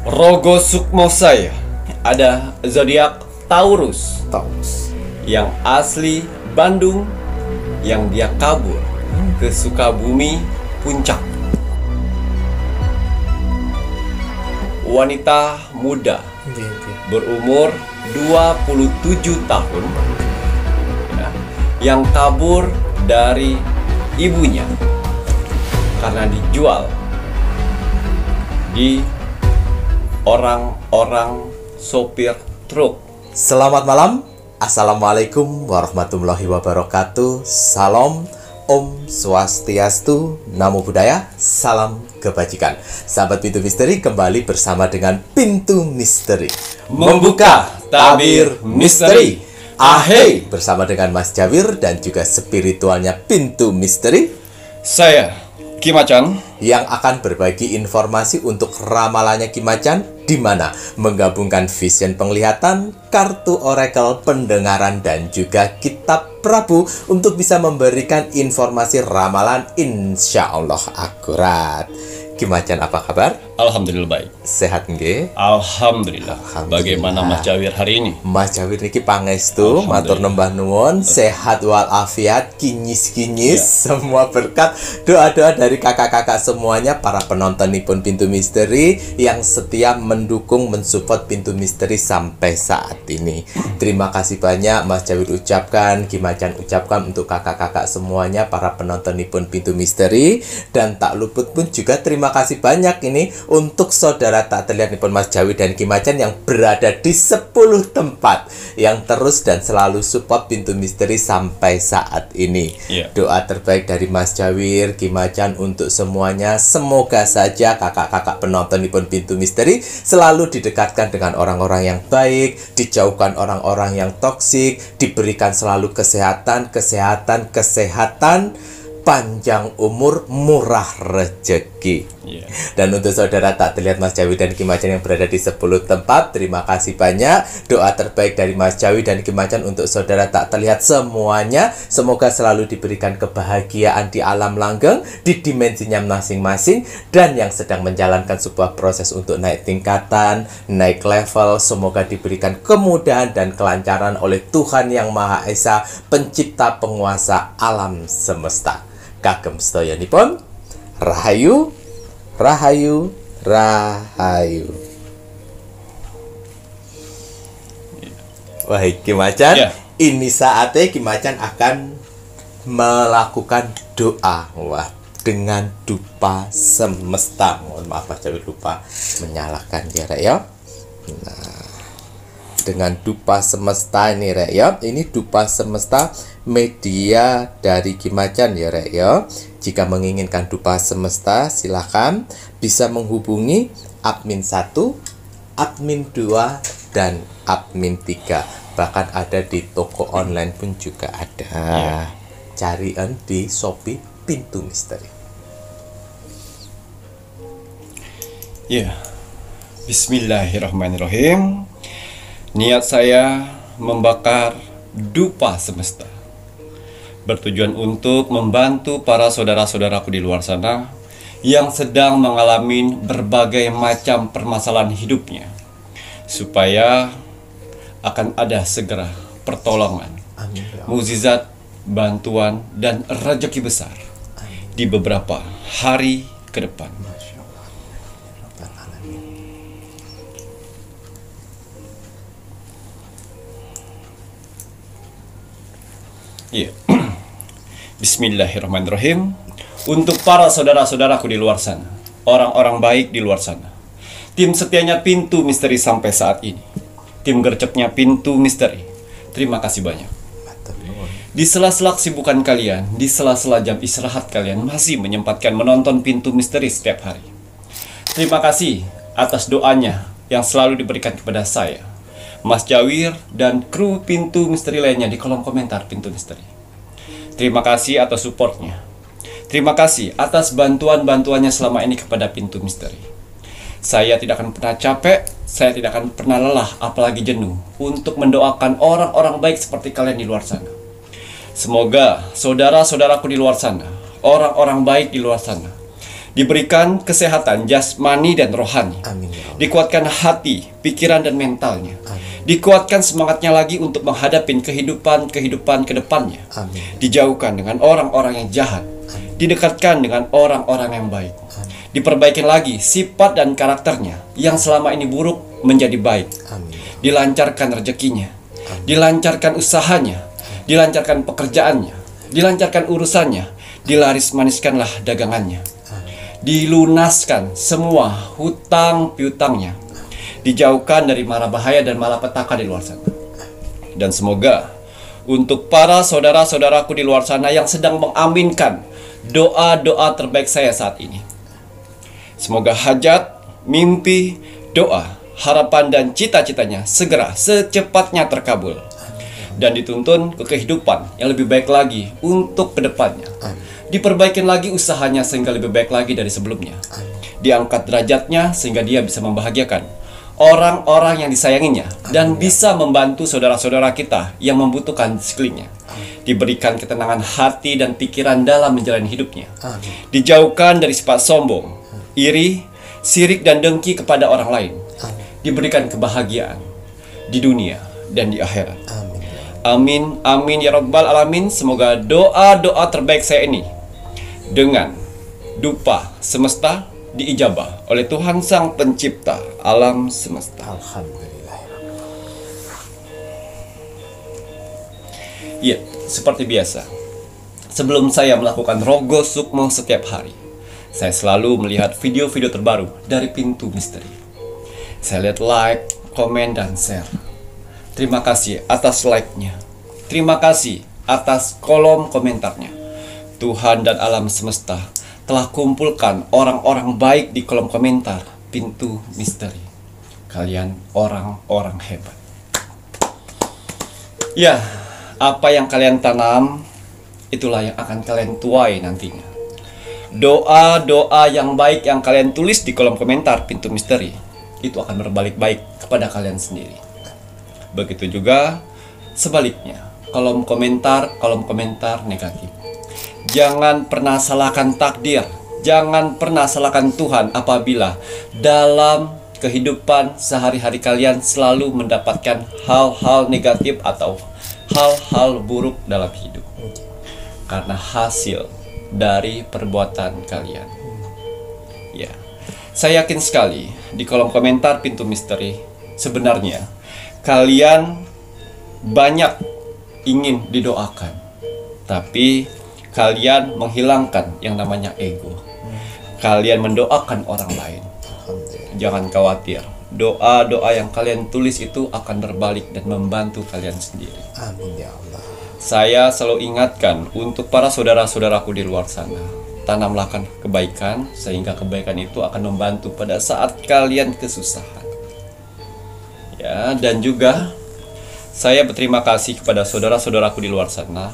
Rogo Sukmo saya ada zodiak Taurus yang asli Bandung, yang dia kabur ke Sukabumi Puncak. Wanita muda berumur 27 tahun ya, yang kabur dari ibunya karena dijual di orang-orang sopir truk. Selamat malam. Assalamualaikum warahmatullahi wabarakatuh. Salam, Om Swastiastu, Namo Buddhaya, salam kebajikan. Sahabat Pintu Misteri, kembali bersama dengan Pintu Misteri Membuka tabir misteri. Ahey, bersama dengan Mas Jawir dan juga spiritualnya Pintu Misteri, Saya Ki Macan, yang akan berbagi informasi untuk ramalannya Ki Macan, di mana menggabungkan vision penglihatan, kartu oracle, pendengaran, dan juga kitab Prabu untuk bisa memberikan informasi ramalan insya Allah akurat. Ki Macan, apa kabar? alhamdulillah baik. Sehat nggih? Alhamdulillah. Alhamdulillah. Bagaimana Mas Jawir hari ini? Mas Jawir niki pangestu, matur nembah nuwun, sehat walafiat, kinyis-kinyis, semua berkat, doa-doa dari kakak-kakak semuanya, para penontonipun Pintu Misteri yang setia mendukung, mensupport Pintu Misteri sampai saat ini. Terima kasih banyak Mas Jawir ucapkan, Ki Macan ucapkan untuk kakak-kakak semuanya, para penontonipun Pintu Misteri, dan tak luput pun juga terima kasih banyak ini untuk saudara tak terlihat nipun Mas Jawi dan Ki Macan yang berada di 10 tempat yang terus dan selalu support Pintu Misteri sampai saat ini. Doa terbaik dari Mas Jawir, Ki Macan untuk semuanya, semoga saja kakak-kakak penonton nipun Pintu Misteri selalu didekatkan dengan orang-orang yang baik, dijauhkan orang-orang yang toksik, diberikan selalu kesehatan, panjang umur, murah rezeki. Dan untuk saudara tak terlihat Mas Jawi dan Ki Macan yang berada di 10 tempat, terima kasih banyak. Doa terbaik dari Mas Jawi dan Ki Macan untuk saudara tak terlihat semuanya, semoga selalu diberikan kebahagiaan di alam langgeng, di dimensinya masing-masing, dan yang sedang menjalankan sebuah proses untuk naik tingkatan, naik level, semoga diberikan kemudahan dan kelancaran oleh Tuhan Yang Maha Esa, pencipta penguasa alam semesta. Kagem sedayanipun, rahayu, rahayu, rahayu. Wah, Ki Macan, ini saatnya Ki Macan akan melakukan doa. Wah, dengan dupa semesta. Mohon maaf Mas Jawi lupa menyalakan ya, Rek, ya. Nah, dengan dupa semesta ini, Rek, ya. Ini dupa semesta media dari Ki Macan ya, Rek, ya. Jika menginginkan dupa semesta, silakan bisa menghubungi admin 1, admin 2, dan admin 3. Bahkan ada di toko online pun juga ada. Carian di Shopee Pintu Misteri. Bismillahirrahmanirrahim. Niat saya membakar dupa semesta bertujuan untuk membantu para saudara-saudaraku di luar sana yang sedang mengalami berbagai macam permasalahan hidupnya, supaya akan ada segera pertolongan, mukjizat, bantuan, dan rezeki besar di beberapa hari ke depan. Bismillahirrahmanirrahim. Untuk para saudara-saudaraku di luar sana, orang-orang baik di luar sana, tim setianya Pintu Misteri sampai saat ini, tim gercepnya Pintu Misteri, terima kasih banyak. Di sela-sela kesibukan kalian, di sela-sela jam istirahat kalian, masih menyempatkan menonton Pintu Misteri setiap hari. Terima kasih atas doanya yang selalu diberikan kepada saya, Mas Jawir, dan kru Pintu Misteri lainnya di kolom komentar Pintu Misteri. Terima kasih atas supportnya. Terima kasih atas bantuan-bantuannya selama ini kepada Pintu Misteri. Saya tidak akan pernah capek, saya tidak akan pernah lelah, apalagi jenuh, untuk mendoakan orang-orang baik seperti kalian di luar sana. Semoga saudara-saudaraku di luar sana, orang-orang baik di luar sana, Diberikan kesehatan jasmani dan rohani. Amin ya Allah. Dikuatkan hati, pikiran dan mentalnya. Amin. Dikuatkan semangatnya lagi untuk menghadapi kehidupan ke depannya. Amin. Dijauhkan dengan orang-orang yang jahat. Didekatkan dengan orang-orang yang baik. Diperbaiki lagi sifat dan karakternya yang selama ini buruk menjadi baik. Amin. Dilancarkan rezekinya. Dilancarkan usahanya. Dilancarkan pekerjaannya. Dilancarkan urusannya. Dilaris-maniskanlah dagangannya. Dilunaskan semua hutang piutangnya. Dijauhkan dari mara bahaya dan malapetaka di luar sana. Dan semoga untuk para saudara-saudaraku di luar sana yang sedang mengaminkan doa-doa terbaik saya saat ini, semoga hajat, mimpi, doa, harapan dan cita-citanya segera secepatnya terkabul dan dituntun ke kehidupan yang lebih baik lagi untuk kedepannya. Diperbaikin lagi usahanya sehingga lebih baik lagi dari sebelumnya. Diangkat derajatnya sehingga dia bisa membahagiakan orang-orang yang disayanginya dan bisa membantu saudara-saudara kita yang membutuhkan di sekelilingnya. Diberikan ketenangan hati dan pikiran dalam menjalani hidupnya. Dijauhkan dari sifat sombong, iri, sirik dan dengki kepada orang lain. Diberikan kebahagiaan di dunia dan di akhirat. Amin, amin ya rabbal alamin. Semoga doa-doa terbaik saya ini dengan dupa semesta diijabah oleh Tuhan Sang Pencipta alam semesta. Alhamdulillah. Ya, seperti biasa, sebelum saya melakukan rogo sukmo setiap hari, saya selalu melihat video-video terbaru dari Pintu Misteri. Saya lihat like, komen, dan share. Terima kasih atas like-nya. Terima kasih atas kolom komentarnya. Tuhan dan alam semesta telah kumpulkan orang-orang baik di kolom komentar Pintu Misteri. Kalian orang-orang hebat. Ya, apa yang kalian tanam, itulah yang akan kalian tuai nantinya. Doa-doa yang baik yang kalian tulis di kolom komentar Pintu Misteri, itu akan berbalik baik kepada kalian sendiri. Begitu juga sebaliknya, kolom komentar negatif. Jangan pernah salahkan takdir, jangan pernah salahkan Tuhan apabila dalam kehidupan sehari-hari kalian selalu mendapatkan hal-hal negatif atau hal-hal buruk dalam hidup. Karena hasil dari perbuatan kalian. Ya, saya yakin sekali di kolom komentar Pintu Misteri, sebenarnya kalian banyak ingin didoakan, tapi kalian menghilangkan yang namanya ego. Kalian mendoakan orang lain. Jangan khawatir, doa-doa yang kalian tulis itu akan berbalik dan membantu kalian sendiri. Amin ya Allah. Saya selalu ingatkan untuk para saudara-saudaraku di luar sana, tanamlah kebaikan sehingga kebaikan itu akan membantu pada saat kalian kesusahan. Ya, dan juga saya berterima kasih kepada saudara-saudaraku di luar sana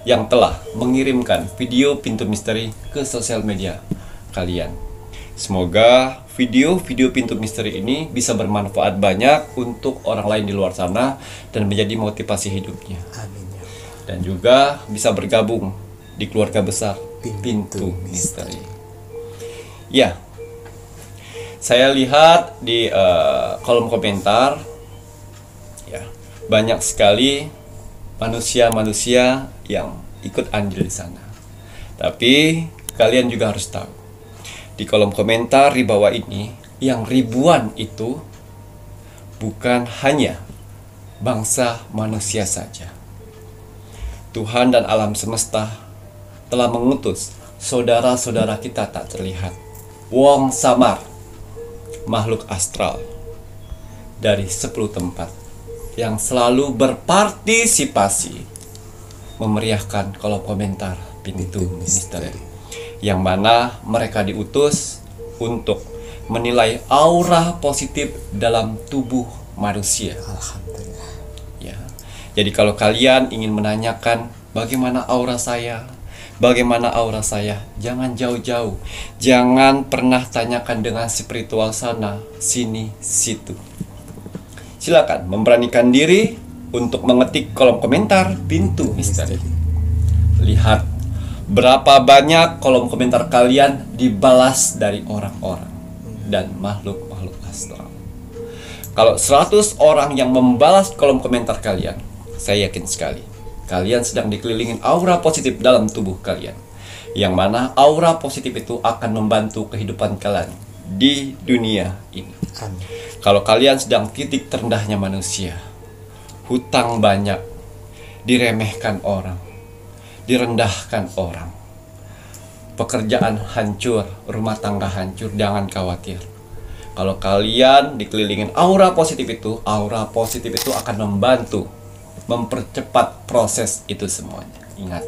yang telah mengirimkan video Pintu Misteri ke sosial media kalian. Semoga video-video Pintu Misteri ini bisa bermanfaat banyak untuk orang lain di luar sana dan menjadi motivasi hidupnya. Amin ya. Dan juga bisa bergabung di keluarga besar Pintu Misteri. Ya, saya lihat di kolom komentar, ya, banyak sekali manusia-manusia yang ikut andil di sana. Tapi kalian juga harus tahu, di kolom komentar di bawah ini yang ribuan itu bukan hanya bangsa manusia saja. Tuhan dan alam semesta telah mengutus saudara-saudara kita tak terlihat, wong samar, makhluk astral dari 10 tempat yang selalu berpartisipasi memeriahkan kolom komentar Pintu Misteri, yang mana mereka diutus untuk menilai aura positif dalam tubuh manusia. Alhamdulillah. Ya. Jadi kalau kalian ingin menanyakan bagaimana aura saya, jangan jauh-jauh. Jangan pernah tanyakan dengan spiritual sana, sini, situ. Silakan memberanikan diri untuk mengetik kolom komentar Pintu Misteri. Lihat Berapa banyak kolom komentar kalian dibalas dari orang-orang dan makhluk-makhluk astral? Kalau 100 orang yang membalas kolom komentar kalian, saya yakin sekali kalian sedang dikelilingin aura positif dalam tubuh kalian, yang mana aura positif itu akan membantu kehidupan kalian di dunia ini. Kalau kalian sedang titik terendahnya manusia, hutang banyak, diremehkan orang, direndahkan orang, pekerjaan hancur, rumah tangga hancur, jangan khawatir. Kalau kalian dikelilingin aura positif itu akan membantu mempercepat proses itu semuanya. Ingat,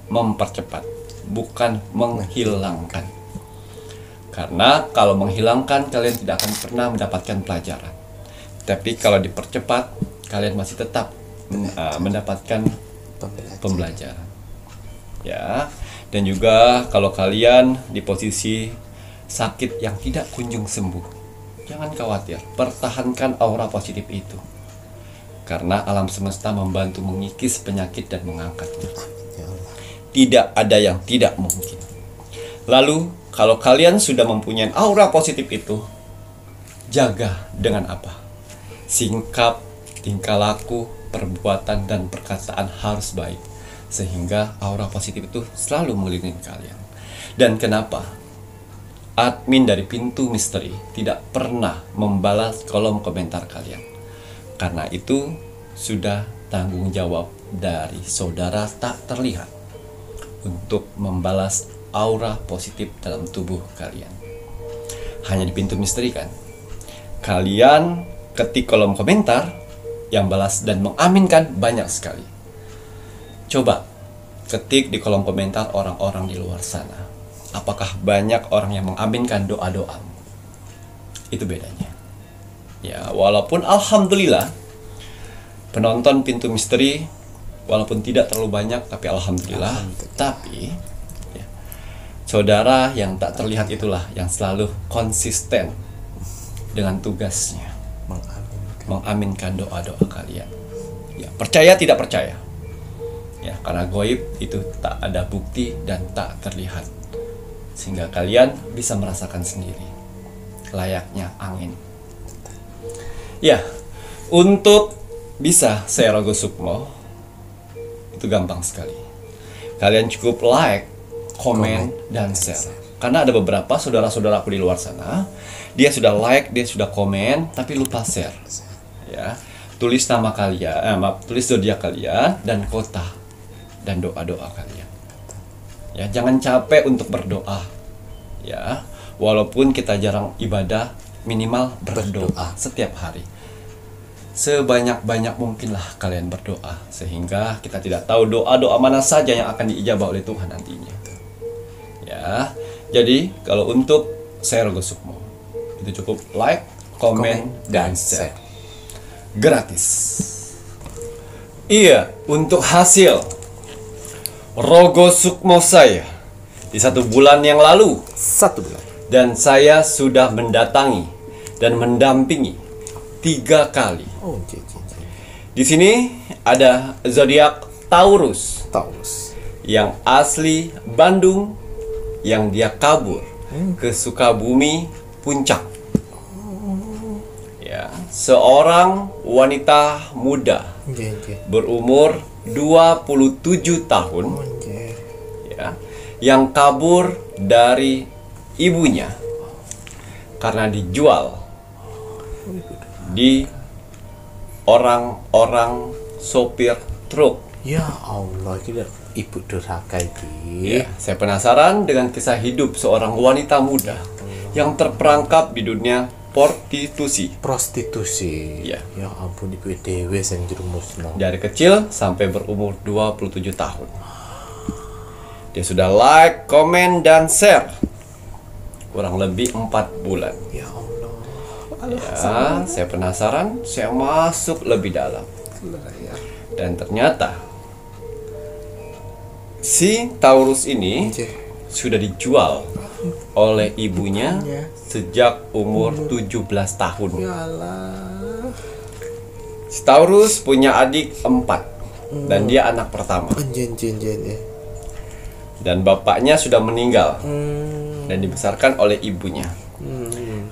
mempercepat, bukan menghilangkan. Karena kalau menghilangkan, kalian tidak akan pernah mendapatkan pelajaran. Tapi kalau dipercepat, kalian masih tetap mendapatkan pembelajaran. Ya, dan juga kalau kalian di posisi sakit yang tidak kunjung sembuh, jangan khawatir, pertahankan aura positif itu. Karena alam semesta membantu mengikis penyakit dan mengangkatnya. Tidak ada yang tidak mungkin. Lalu, kalau kalian sudah mempunyai aura positif itu, jaga dengan apa? Sikap, tingkah laku, perbuatan, dan perkataan harus baik, sehingga aura positif itu selalu mengelilingi kalian. Dan kenapa admin dari Pintu Misteri tidak pernah membalas kolom komentar kalian? Karena itu sudah tanggung jawab dari saudara tak terlihat untuk membalas aura positif dalam tubuh kalian. Hanya di Pintu Misteri kan? Kalian ketik kolom komentar, yang balas dan mengaminkan banyak sekali. Coba ketik di kolom komentar orang-orang di luar sana, apakah banyak orang yang mengaminkan doa-doa? Itu bedanya. Ya, walaupun alhamdulillah penonton Pintu Misteri walaupun tidak terlalu banyak, tapi alhamdulillah. Tapi ya, saudara yang tak terlihat itulah yang selalu konsisten dengan tugasnya, mengaminkan doa-doa kalian. Ya, percaya tidak percaya. Ya, karena goib itu tak ada bukti dan tak terlihat, sehingga kalian bisa merasakan sendiri layaknya angin. Ya, untuk bisa saya Rogo Sukmo itu gampang sekali. Kalian cukup like, komen, dan share. Karena ada beberapa saudara-saudaraku di luar sana, dia sudah like, dia sudah komen, tapi lupa share. Ya, tulis nama kalian, tulis zodiak kalian dan kota dan doa-doa kalian. Ya, jangan capek untuk berdoa. Ya, walaupun kita jarang ibadah, minimal berdoa setiap hari. Sebanyak-banyak mungkinlah kalian berdoa, sehingga kita tidak tahu doa-doa mana saja yang akan diijabah oleh Tuhan nantinya. Ya, jadi kalau untuk saya Rogo Sukmo, itu cukup like, komen, dan share. Gratis. Iya, untuk hasil Rogo Sukmo saya di 1 bulan yang lalu, 1 bulan, dan saya sudah mendatangi dan mendampingi 3 kali. Oh, Di sini ada zodiak Taurus, yang asli Bandung, yang dia kabur ke Sukabumi Puncak. Ya, seorang wanita muda berumur 27 tahun, ya, yang kabur dari ibunya karena dijual di orang-orang sopir truk. Ya Allah, ini ibu durhaka ini. Ya, saya penasaran dengan kisah hidup seorang wanita muda yang terperangkap di dunia prostitusi. Ya. Ya ampun, ibu dewe sing jerumusno. Dari kecil sampai berumur 27 tahun. Dia sudah like, komen, dan share kurang lebih 4 bulan. Ya Allah. Ya, saya penasaran, saya masuk lebih dalam. Dan ternyata si Taurus ini sudah dijual oleh ibunya sejak umur 17 tahun. Si Taurus punya adik 4 dan dia anak pertama. Dan bapaknya sudah meninggal dan dibesarkan oleh ibunya.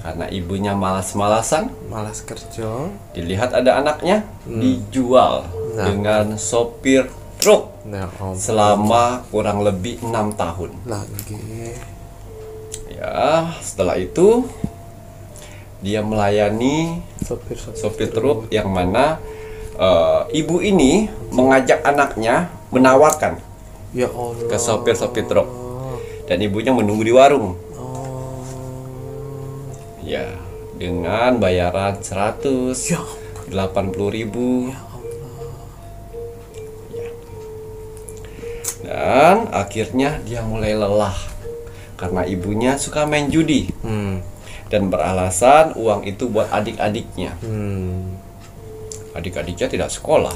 Karena ibunya malas-malasan, Malas kerja. dilihat ada anaknya, dijual Nah. dengan sopir truk Nah, om selama kurang lebih 6 tahun. lagi. Ya, setelah itu dia melayani sopir truk yang mana ibu ini mengajak anaknya menawarkan Ya Allah. ke sopir-sopir truk dan ibunya menunggu di warung. Oh. Ya, dengan bayaran 180.000. Ya Ya. Dan akhirnya dia mulai lelah karena ibunya suka main judi dan beralasan uang itu buat adik-adiknya. Adik-adiknya tidak sekolah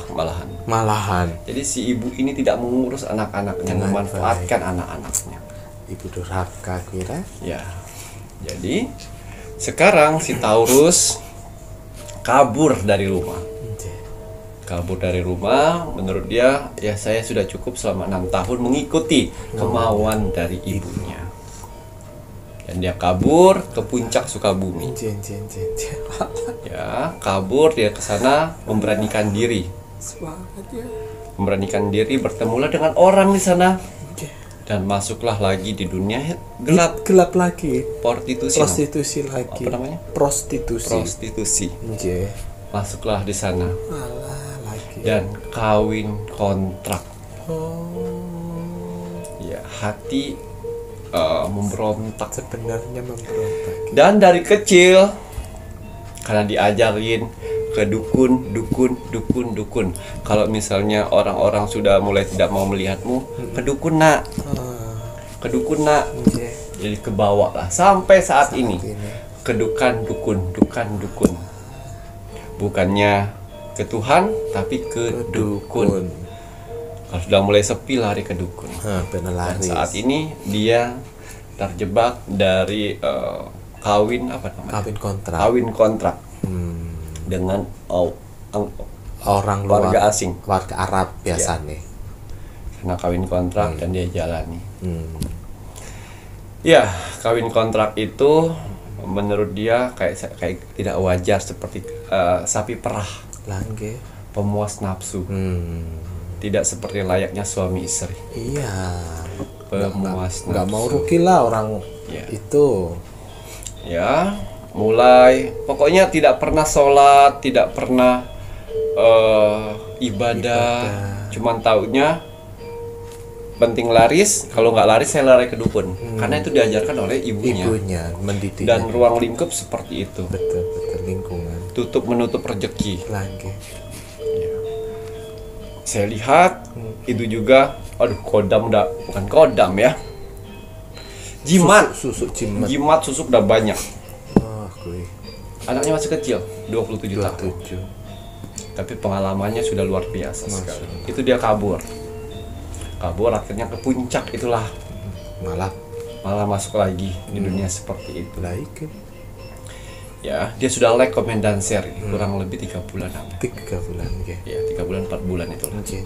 Malahan Jadi si ibu ini tidak mengurus anak-anaknya, Dengan memanfaatkan anak-anaknya. ibu durhaka kira. Ya. Jadi sekarang si Taurus kabur dari rumah. Kabur dari rumah, menurut dia, ya saya sudah cukup selama 6 tahun mengikuti kemauan dari ibunya. Dan dia kabur ke puncak Sukabumi. Ya, kabur dia ke sana memberanikan diri. Semangat ya. Memberanikan diri bertemulah dengan orang di sana dan masuklah lagi di dunia gelap, Gelap lagi. prostitusi. Lagi. Apa namanya? Prostitusi. Nggih. Masuklah di sana Alah lagi. dan kawin kontrak. Oh. Ya, hati memberontak. Sebenarnya memberontak. Dan dari kecil karena diajarin ke dukun. Kalau misalnya orang-orang sudah mulai tidak mau melihatmu, ke dukun nak. Nggih. Jadi kebawa lah sampai saat ini. Kedukan dukun. Bukannya ke Tuhan tapi ke dukun. Kalau sudah mulai sepi lari ke dukun. Benar Dan laris. saat ini dia terjebak dari kawin Kawin kontrak. dengan Orang luar. warga asing. Warga Arab biasanya. Karena kawin kontrak dan dia jalani. Ya, kawin kontrak itu menurut dia kayak tidak wajar, seperti sapi perah, Langge. pemuas nafsu. Tidak seperti layaknya suami istri. Iya. Pemuas Nggak nafsu. mau rugi lah orang Ya. itu. Ya, mulai pokoknya tidak pernah sholat, tidak pernah ibadah. Cuman taunya penting laris, kalau nggak laris saya lari ke dukun. Karena itu diajarkan oleh ibunya. Mendidiknya. Dan ruang lingkup seperti itu. betul lingkungan. Tutup menutup rezeki. Langge. Saya lihat itu juga, aduh, kodam udah bukan kodam ya. Jimat. Susuk jimat. Jimat susuk udah banyak. Oh, gue. Anaknya masih kecil, 27 tahun. 27. Tapi pengalamannya sudah luar biasa sekali. Itu dia kabur akhirnya ke puncak itulah, malah masuk lagi di dunia seperti itu. Baik. Ya, dia sudah like, comment, dan share kurang lebih 3 bulan. 3 bulan ya. Ya, 3 bulan 4 bulan itulah. Jen.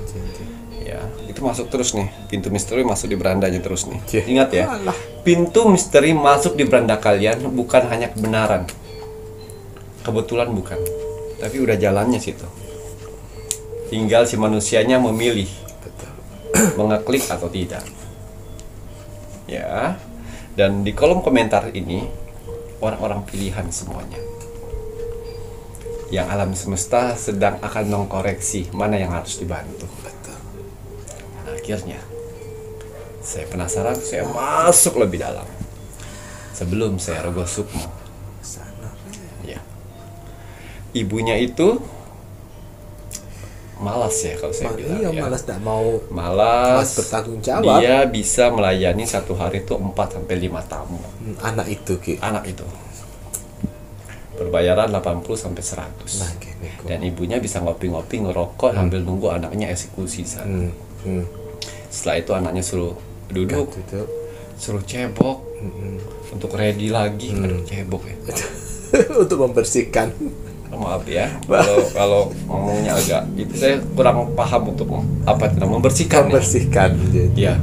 Ya, itu masuk terus nih. Pintu misteri masuk di berandanya terus nih. Cie. Ingat ya, Alah. pintu misteri masuk di beranda kalian bukan hanya kebenaran. Kebetulan bukan. Tapi udah jalannya situ. Tinggal si manusianya memilih Betul. mengeklik atau tidak. Ya. Dan di kolom komentar ini orang-orang pilihan semuanya. Yang alam semesta sedang akan mengkoreksi mana yang harus dibantu. Betul. Akhirnya saya penasaran, saya masuk lebih dalam. Sebelum saya rogoh sukmo. Sana. Ya. Ibunya itu malas ya kalau saya bilang Iya, ya. malas tidak mau Malas bertanggung jawab. Dia bisa melayani satu hari itu 4 sampai 5 tamu. Anak itu Ki. Anak itu berbayaran 80 sampai 100. Nah, gini kok. Dan ibunya bisa ngopi-ngopi, ngerokok sambil nunggu anaknya eksekusi sana. Setelah itu anaknya suruh duduk, Duduk. suruh cebok untuk ready lagi. Aduh, cebok ya. Untuk membersihkan. Maaf ya, kalau ngomongnya agak itu, saya kurang paham untuk apa itu membersihkan. Membersihkan. Ya.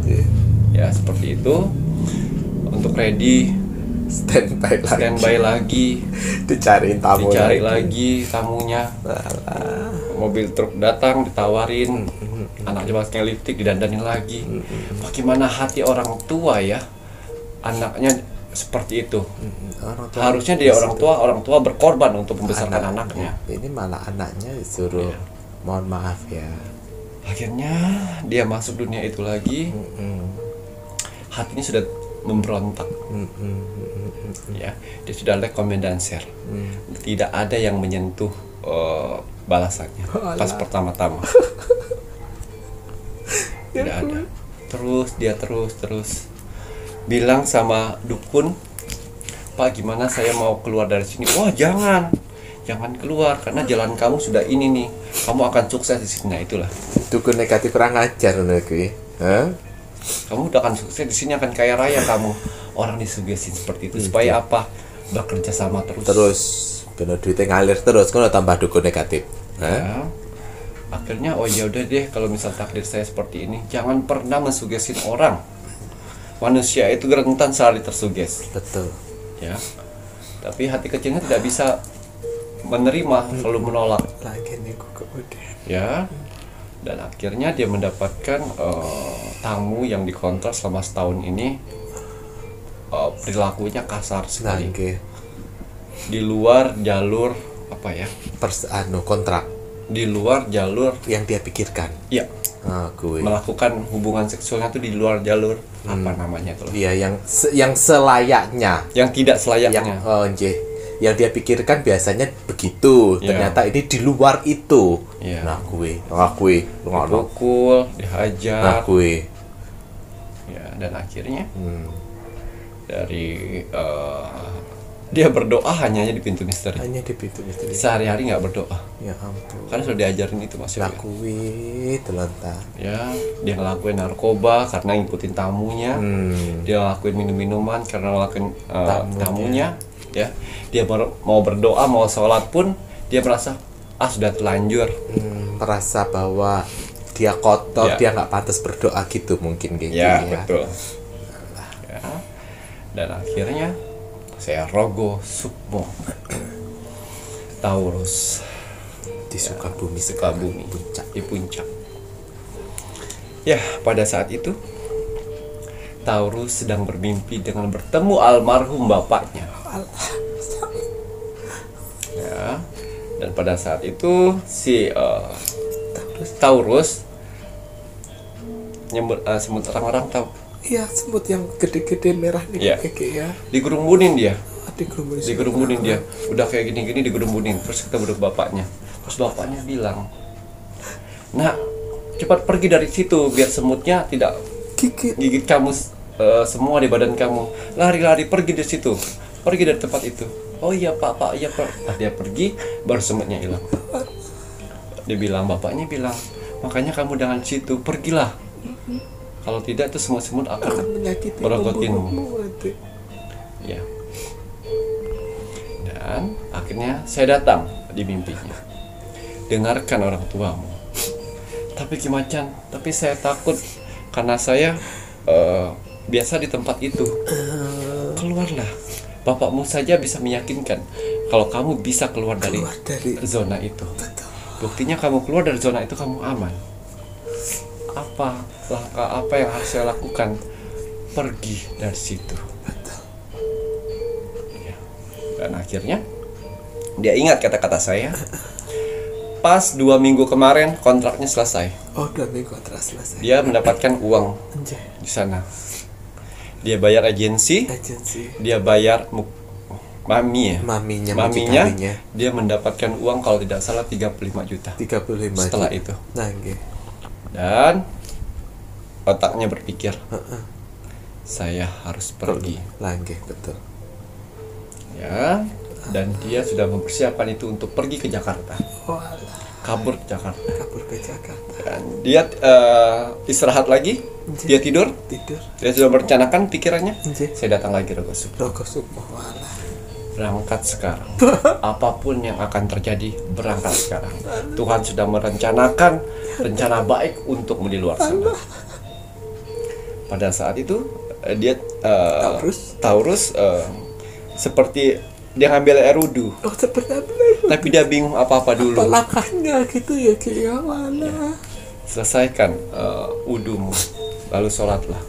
Ya, seperti itu. Untuk ready, standby lagi. Dicariin tamu Dicari lagi tamunya. Mobil truk datang, ditawarin. Anaknya pakai lipstick, didandanin lagi. Bagaimana hati orang tua ya? Anaknya seperti itu. Harusnya dia orang tua berkorban untuk membesarkan anaknya. Ini malah anaknya disuruh mohon maaf ya. Akhirnya dia masuk dunia itu lagi. Hatinya sudah memberontak. Ya, dia sudah share. Tidak ada yang menyentuh balasannya pas pertama-tama. Tidak ada. Terus bilang sama dukun, Pak, gimana saya mau keluar dari sini? Wah, jangan keluar karena jalan kamu sudah ini nih, kamu akan sukses di sini. Nah, itulah Dukun negatif kurang ajar lagi. kamu udah akan sukses di sini, akan kaya raya kamu. Orang disugesin seperti itu supaya apa? Bekerja sama Terus bener duitnya ngalir terus, kalau tambah dukun negatif. Ya. Akhirnya oh ya udah deh, kalau misal takdir saya seperti ini, jangan pernah mensugesin orang. Manusia itu rentan sekali tersuges. Betul. Ya. Tapi hati kecilnya tidak bisa menerima, selalu menolak. Lagi nih kemudian. Ya. Dan akhirnya dia mendapatkan tamu yang dikontrak selama setahun ini. Perilakunya kasar sekali. Di luar jalur apa ya? Kontrak. Di luar jalur yang dia pikirkan. Iya. Melakukan hubungan seksualnya itu di luar jalur apa namanya itu? Iya, yang selayaknya. Yang tidak selayaknya. Yang dia pikirkan biasanya begitu. Ternyata ini di luar itu. Ngakui. Dipukul, dihajar. Ngakui. Ya, dan akhirnya dari dia berdoa hanya di pintu misteri. Hanya di pintu misteri. Sehari-hari nggak berdoa. Ya ampun. Karena sudah diajarin itu Mas. Lakui telantar. Ya, dia ngelakuin narkoba karena ngikutin tamunya. Dia ngelakuin minum-minuman karena ngelakuin tamunya. Ya, dia mau berdoa, mau sholat pun dia merasa sudah terlanjur. Merasa bahwa dia kotor, dia nggak pantas berdoa gitu mungkin kayak ya. Betul. Ya. Dan akhirnya saya rogo sukmo Taurus di Sukabumi, di puncak. Ya, pada saat itu Taurus sedang bermimpi dengan bertemu almarhum bapaknya. Ya, dan pada saat itu si Taurus nyebut semut orang-orang tahu. Iya, semut yang gede-gede merah nih ya. Digerumbunin dia. Digerumbunin dia. Udah kayak gini-gini digerumbunin. Terus ketemu bapaknya. Terus bapaknya bilang, "Nak, cepat pergi dari situ biar semutnya tidak gigit kamu semua di badan kamu. Lari-lari pergi dari situ. Pergi dari tempat itu." "Oh iya, Pak, iya, Pak." Nah, dia pergi, baru semutnya hilang. Bapaknya bilang, "Makanya kamu jangan situ, pergilah. Kalau tidak itu semut-semut akan merogotinmu." Ya. Dan akhirnya saya datang di mimpinya. "Dengarkan orang tuamu." "Tapi Kimacan, tapi saya takut karena saya biasa di tempat itu." "Keluarlah. Bapakmu saja bisa meyakinkan kalau kamu bisa keluar dari zona itu. Buktinya kamu keluar dari zona itu kamu aman. Langkah apa yang harus saya lakukan? Pergi dari situ." Ya. Dan akhirnya dia ingat kata-kata saya. Pas 2 minggu kemarin kontraknya selesai. 2 minggu kontrak selesai. Dia mendapatkan uang di sana. Dia bayar agensi. Dia bayar maminya. Dia mendapatkan uang kalau tidak salah 35 juta. Setelah itu. Dan otaknya berpikir, saya harus pergi. Betul. Ya, dan dia sudah mempersiapkan itu untuk pergi ke Jakarta. Kabur ke Jakarta. Dan dia istirahat lagi. Dia tidur. Dia sudah merencanakan pikirannya. Saya datang lagi Rogo Sukmo. Berangkat sekarang. Apapun yang akan terjadi, berangkat sekarang. Tuhan sudah merencanakan rencana baik untukmu di luar sana. pada saat itu dia Taurus seperti dia ngambil air wudhu, seperti tapi dia bingung apa dulu. langkahnya gitu ya, kayak mana? Selesaikan wudhumu, lalu sholatlah.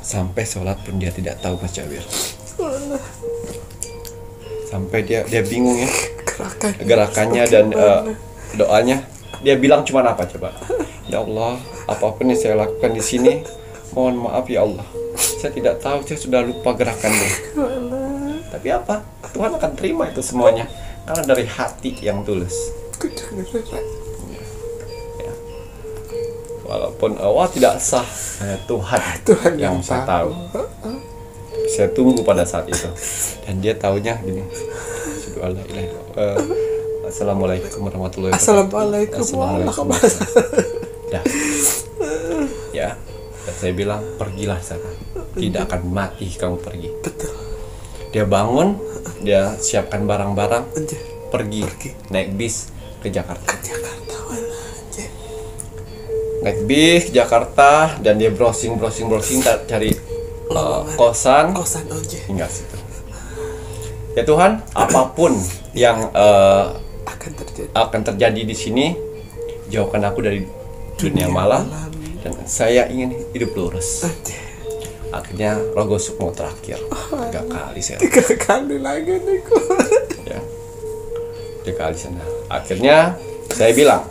Sampai sholat pun dia tidak tahu baca wir. Sampai dia bingung ya gerakannya dan doanya. Dia bilang cuma apa coba? Ya Allah, apapun yang saya lakukan di sini, mohon maaf ya Allah. Saya tidak tahu, saya sudah lupa gerakannya. Tapi apa? Tuhan akan terima itu semuanya karena dari hati yang tulus. Ya. Walaupun tidak sah, Tuhan yang saya tahu. Saya tunggu pada saat itu, dan dia taunya gini. Assalamualaikum warahmatullahi wabarakatuh. Assalamualaikum. Dah. Ya. Dan saya bilang, pergilah sana. Tidak akan mati kamu pergi. Betul. Dia bangun, dia siapkan barang-barang, pergi naik bis ke Jakarta. Naik bis ke Jakarta, dan dia browsing cari kosan hingga situ. Ya Tuhan, apapun yang akan terjadi di sini, jauhkan aku dari dunia malam, dan saya ingin hidup lurus. Akhirnya Rogo Sukmo terakhir 3 kali saya. 3 kali lagi nih Ya, 3 kali sana. Akhirnya saya bilang,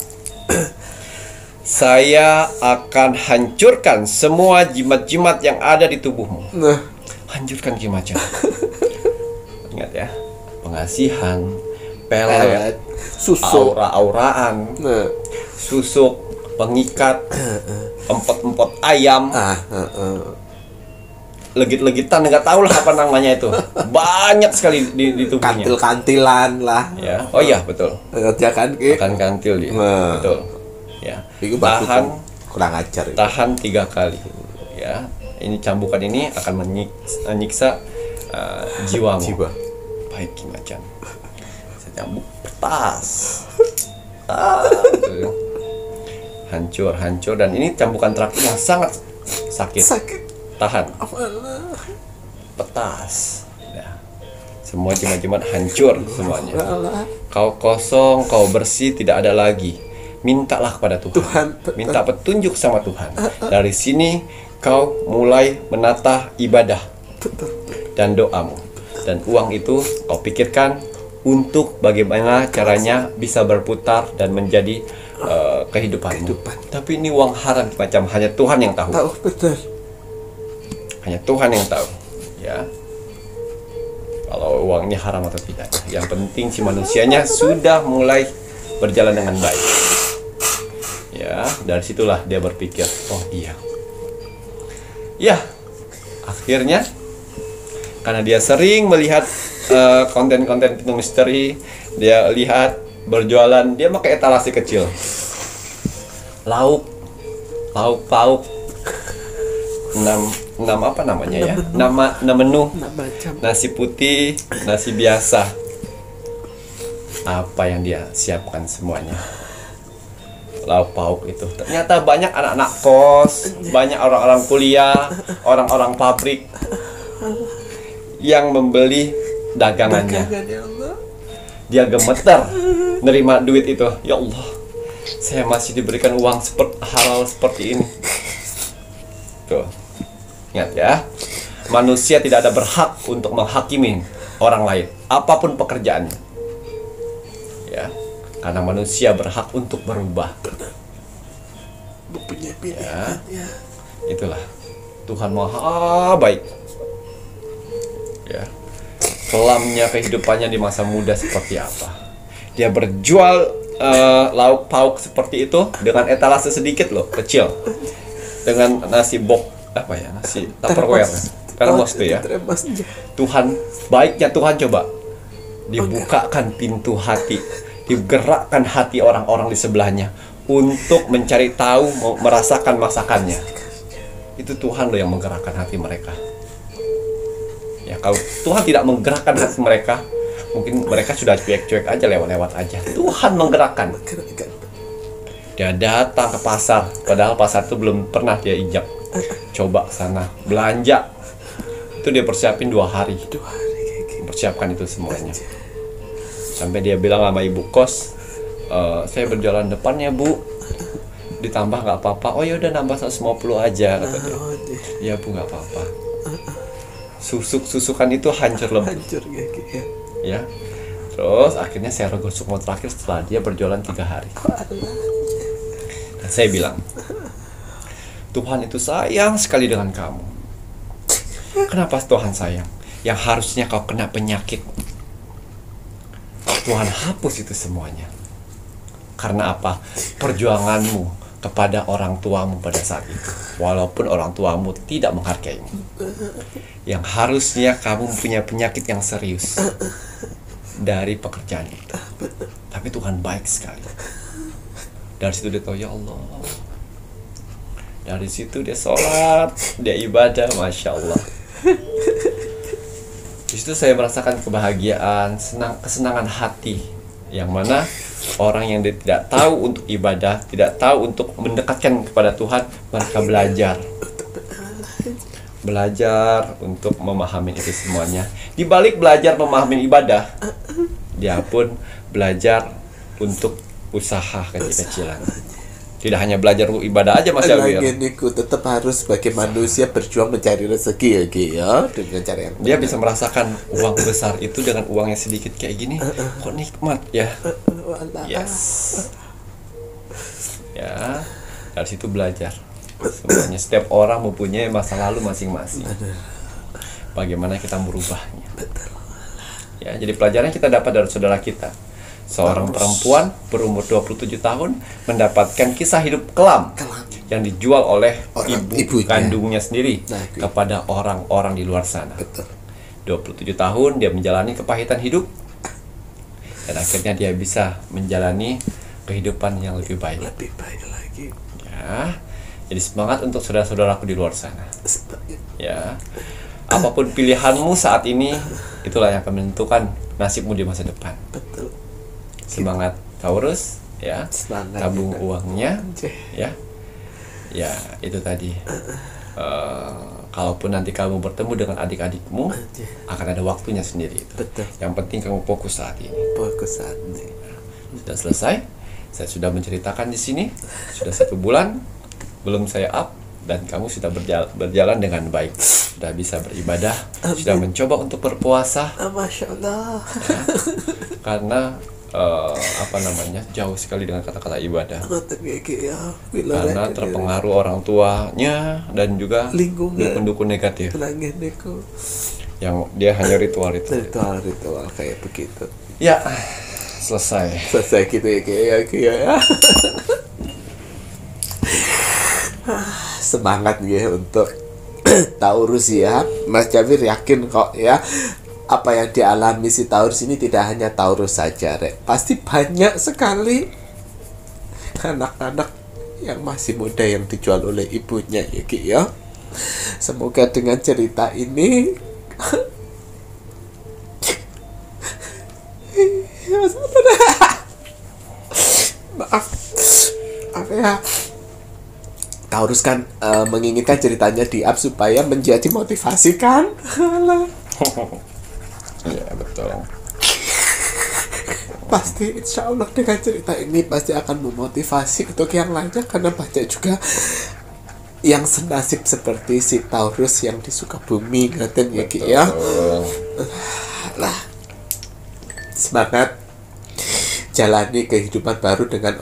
saya akan hancurkan semua jimat-jimat yang ada di tubuhmu. Hancurkan jimatnya. Ingat ya, pengasihan, pelet, susuk, aura-auraan, susuk, pengikat, empot-empot ayam, legit-legitan, nggak tahu lah apa namanya itu. Banyak sekali di tubuhnya. Kantil-kantilan lah. Ya, oh iya betul. Ya kan, Makan kantil dia. Betul. Ya. Tahan, kurang ajar. Tahan 3 kali. Ya, ini cambukan ini akan menyiksa jiwamu. Baik Macan. Saya cambuk, petas. Hancur dan ini cambukan terakhir yang sangat sakit. Tahan. Petas. Ya. Semua jimat-jimat hancur semuanya. Kau kosong, kau bersih, tidak ada lagi. Mintalah kepada Tuhan. Minta petunjuk sama Tuhan. Dari sini kau mulai menata ibadah dan doamu. Dan uang itu kau pikirkan untuk bagaimana caranya bisa berputar dan menjadi kehidupanmu. Tapi ini uang haram macam hanya Tuhan yang tahu. Hanya Tuhan yang tahu. Ya. Kalau uangnya haram atau tidak. Yang penting si manusianya sudah mulai berjalan dengan baik. Ya, dari situlah dia berpikir, oh iya. Ya, akhirnya karena dia sering melihat konten-konten Pintu Misteri, dia lihat berjualan, dia pakai etalase kecil. Lauk pauk 6 apa namanya ya? 6 menu. Nasi putih, nasi biasa. Apa yang dia siapkan semuanya? Lauk pauk itu. Ternyata banyak anak-anak kos, banyak orang-orang kuliah, orang-orang pabrik yang membeli dagangannya. Dia gemeter nerima duit itu. Ya Allah, saya masih diberikan uang halal seperti ini. Tuh, ingat ya, manusia tidak ada berhak untuk menghakimi orang lain, apapun pekerjaannya. Ya, karena manusia berhak untuk berubah. Ya, itulah Tuhan Maha Baik. Ya, kelamnya kehidupannya di masa muda seperti apa? Dia berjual lauk pauk seperti itu dengan etalase sedikit loh, kecil, dengan nasi nasi Tupperware, termos tuh ya. Tuhan baiknya Tuhan coba dibukakan pintu hati, digerakkan hati orang-orang di sebelahnya untuk mencari tahu, merasakan masakannya. Itu Tuhan loh yang menggerakkan hati mereka. Ya, kalau Tuhan tidak menggerakkan hati mereka, mungkin mereka sudah cuek-cuek aja, lewat-lewat aja. Tuhan menggerakkan. Dia datang ke pasar, padahal pasar itu belum pernah dia injak. Coba sana belanja. Itu dia persiapin 2 hari. 2 hari kayak gitu. Persiapkan itu semuanya. Sampai dia bilang sama ibu kos, saya berjalan depan ya bu, ditambah nggak apa-apa. Oh ya udah nambah 150 aja kata dia. Ya bu nggak apa-apa. Susukan itu hancur lebur. Hancur kayak gitu. Ya. Terus akhirnya saya rego sukmo terakhir setelah dia berjualan 3 hari. Dan saya bilang, Tuhan itu sayang sekali dengan kamu. Kenapa Tuhan sayang? Yang harusnya kau kena penyakit, Tuhan hapus itu semuanya. Karena apa? Perjuanganmu kepada orang tuamu pada saat itu. Walaupun orang tuamu tidak menghargaimu. Yang harusnya kamu punya penyakit yang serius dari pekerjaan itu. Tapi Tuhan baik sekali. Dari situ dia tahu, ya Allah. Dari situ dia sholat, dia ibadah, Masya Allah. Di situ saya merasakan kebahagiaan, kesenangan hati. Yang mana orang yang tidak tahu untuk ibadah, tidak tahu untuk mendekatkan kepada Tuhan, mereka belajar untuk memahami itu semuanya. Di balik belajar memahami ibadah, dia pun belajar untuk usaha kecil-kecilan. Tidak hanya belajar ibadah aja Mas Yawir. Niku tetap harus sebagai manusia berjuang mencari rezeki ya Ki ya, dengan cara yang dia bisa merasakan uang besar itu dengan uang yang sedikit kayak gini. Kok nikmat ya. Yes. Ya, dari situ belajar. Semuanya setiap orang mempunyai masa lalu masing-masing. Bagaimana kita merubahnya. Ya, jadi pelajaran kita dapat dari saudara kita. Seorang perempuan berumur 27 tahun mendapatkan kisah hidup kelam yang dijual oleh ibu kandungnya sendiri kepada orang-orang di luar sana. 27 tahun dia menjalani kepahitan hidup dan akhirnya dia bisa menjalani kehidupan yang lebih baik. Lebih baik lagi. Ya. Jadi semangat untuk saudara-saudaraku di luar sana. Ya. Apapun pilihanmu saat ini, itulah yang akan menentukan nasibmu di masa depan. Betul. Semangat Taurus ya, tabung uangnya ya, ya itu tadi. Kalaupun nanti kamu bertemu dengan adik-adikmu, akan ada waktunya sendiri itu. Betul. Yang penting kamu fokus saat ini. Fokus saat ini. Sudah selesai. Saya sudah menceritakan di sini. Sudah 1 bulan belum saya up dan kamu sudah berjalan dengan baik. Sudah bisa beribadah, sudah mencoba untuk berpuasa. Masya Allah. Ya, karena jauh sekali dengan kata-kata ibadah karena terpengaruh orang tuanya dan juga dukun-dukun negatif yang dia hanya ritual kayak begitu ya. Selesai gitu ya. Semangat ya untuk Taurus ya. Mas Jawir yakin kok ya, apa yang dialami si Taurus ini tidak hanya Taurus saja, Rek. Pasti banyak sekali anak-anak yang masih muda yang dijual oleh ibunya ya Ki ya. Semoga dengan cerita ini maaf ya, Taurus kan menginginkan ceritanya di-up supaya menjadi motivasi kan. Iya betul. Pasti insya Allah dengan cerita ini pasti akan memotivasi untuk yang lainnya, karena banyak juga yang senasib seperti si Taurus yang di Sukabumi ngaten ya Ki ya. Lah, semangat jalani kehidupan baru dengan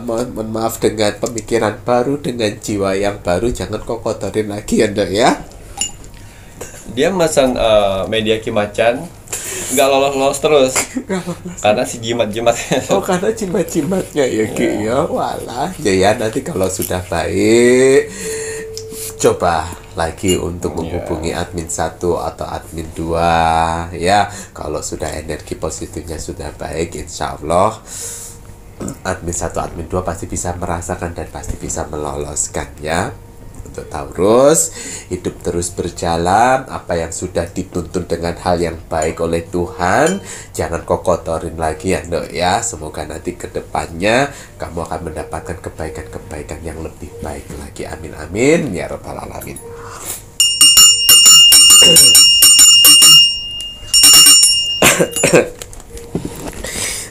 mohon maaf, dengan pemikiran baru, dengan jiwa yang baru. Jangan kok kotorin lagi ya Ndok ya. Dia mesan media Kimacan nggak lolos terus karena si jimat-jimatnya. Oh, karena jimat-jimatnya ya Ki ya. Walah ya, nanti kalau sudah baik coba lagi untuk menghubungi admin 1 atau admin 2 ya. Kalau sudah energi positifnya sudah baik, insya Allah admin 1 admin 2 pasti bisa merasakan dan pasti bisa meloloskan ya. untuk Taurus, hidup terus berjalan. Apa yang sudah dituntun dengan hal yang baik oleh Tuhan, jangan kau kotorin lagi ya Nduk ya. Semoga nanti ke depannya kamu akan mendapatkan kebaikan-kebaikan yang lebih baik lagi. Amin amin ya rabbal alamin.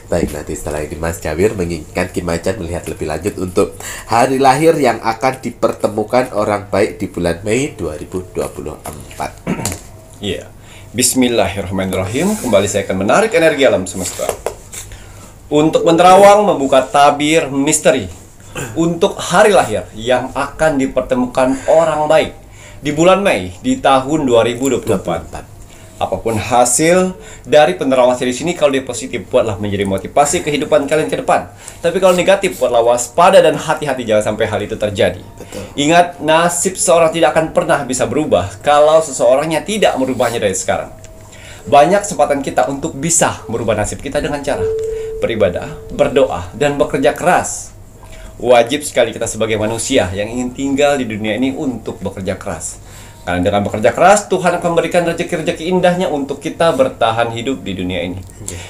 Baik, nanti setelah ini Mas Jawir menginginkan Kim Macan melihat lebih lanjut untuk hari lahir yang akan dipertemukan orang baik di bulan Mei 2024. Iya. Bismillahirrahmanirrahim. Kembali saya akan menarik energi alam semesta untuk menerawang membuka tabir misteri untuk hari lahir yang akan dipertemukan orang baik di bulan Mei di tahun 2024. Apapun hasil dari penerawangan seri sini, kalau dia positif buatlah menjadi motivasi kehidupan kalian ke depan. Tapi kalau negatif buatlah waspada dan hati-hati, jangan sampai hal itu terjadi. Betul. Ingat, nasib seseorang tidak akan pernah bisa berubah kalau seseorangnya tidak merubahnya dari sekarang. Banyak kesempatan kita untuk bisa merubah nasib kita dengan cara beribadah, berdoa, dan bekerja keras. Wajib sekali kita sebagai manusia yang ingin tinggal di dunia ini untuk bekerja keras. Karena dengan bekerja keras, Tuhan akan memberikan rezeki-rezeki indahnya untuk kita bertahan hidup di dunia ini.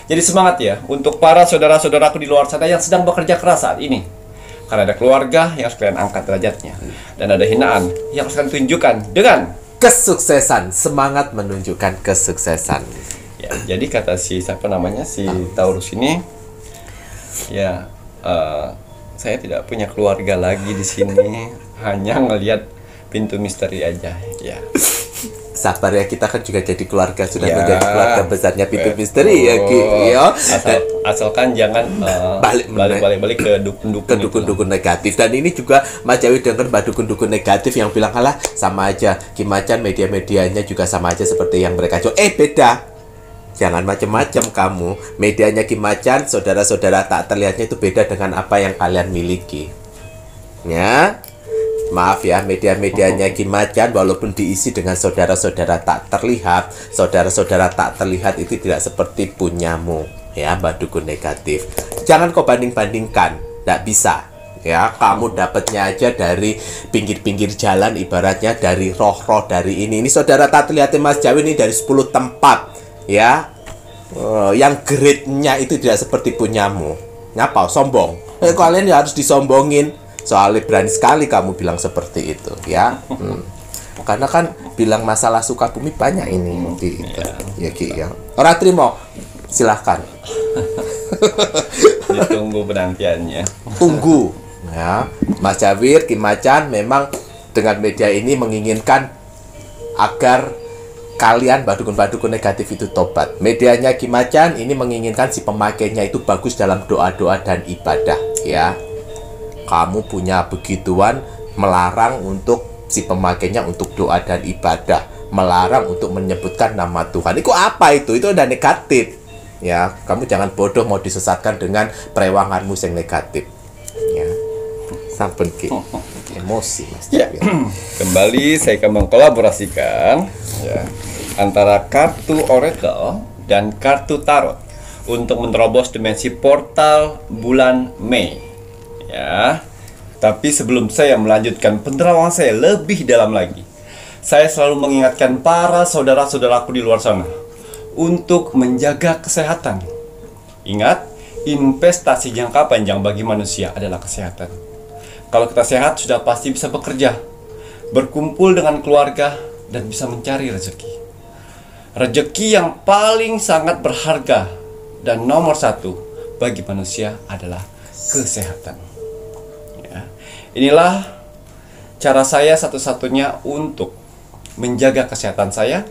Jadi semangat ya, untuk para saudara-saudaraku di luar sana yang sedang bekerja keras saat ini. Karena ada keluarga yang harus kalian angkat derajatnya. Dan ada hinaan yang harus kalian tunjukkan dengan kesuksesan, semangat menunjukkan kesuksesan. Ya, jadi kata si Taurus ini, ya saya tidak punya keluarga lagi di sini, hanya ngelihat pintu misteri aja ya. Sabar ya, kita kan juga jadi keluarga, sudah Ya, menjadi keluarga besarnya pintu misteri ya Ki. Ya. Asalkan jangan balik ke dukun-dukun negatif. Dan ini juga Mas Jawi dengar mbak dukun-dukun negatif yang bilang kalah sama aja Kim Macan, media-medianya juga sama aja seperti yang mereka jual. Beda. Jangan macam-macam kamu. Medianya Kim Macan, saudara-saudara tak terlihatnya itu beda dengan apa yang kalian miliki. Ya. Maaf ya, media-medianya Kim Macan walaupun diisi dengan saudara-saudara tak terlihat, saudara-saudara tak terlihat itu tidak seperti punyamu, ya Mbak Dukun negatif. Jangan kau banding-bandingkan, tidak bisa. Ya, kamu dapatnya aja dari pinggir-pinggir jalan, ibaratnya dari roh-roh dari ini. Ini saudara tak terlihatnya Mas Jawi ini dari 10 tempat, ya. Yang grade-nya itu tidak seperti punyamu. Ngapa? Sombong. Kalian ya harus disombongin. Soalnya berani sekali kamu bilang seperti itu, ya. Karena kan bilang masalah Sukabumi banyak ini di ya Ki ya. Orang terima, silahkan. Ditunggu penantiannya. Tunggu, ya. Mas Jawir, Kim Macan memang dengan media ini menginginkan agar kalian badukun-badukun negatif itu tobat. Medianya Kim Macan ini menginginkan si pemakainya itu bagus dalam doa-doa dan ibadah, ya. Kamu punya begituan, melarang untuk si pemakainya untuk doa dan ibadah, melarang untuk menyebutkan nama Tuhan. Itu apa itu? Itu udah negatif. Ya, kamu jangan bodoh mau disesatkan dengan perewanganmu yang negatif. Ya. Sampun Ki. Emosi Mas. Ya. Kembali saya akan mengkolaborasikan ya, antara kartu Oracle dan kartu Tarot untuk menerobos dimensi portal bulan Mei. Ya, tapi sebelum saya melanjutkan penerawangan saya lebih dalam lagi, saya selalu mengingatkan para saudara-saudaraku di luar sana untuk menjaga kesehatan. Ingat, investasi jangka panjang bagi manusia adalah kesehatan. Kalau kita sehat, sudah pasti bisa bekerja, berkumpul dengan keluarga, dan bisa mencari rezeki. Rezeki yang paling sangat berharga dan nomor satu bagi manusia adalah kesehatan. Inilah cara saya satu-satunya untuk menjaga kesehatan saya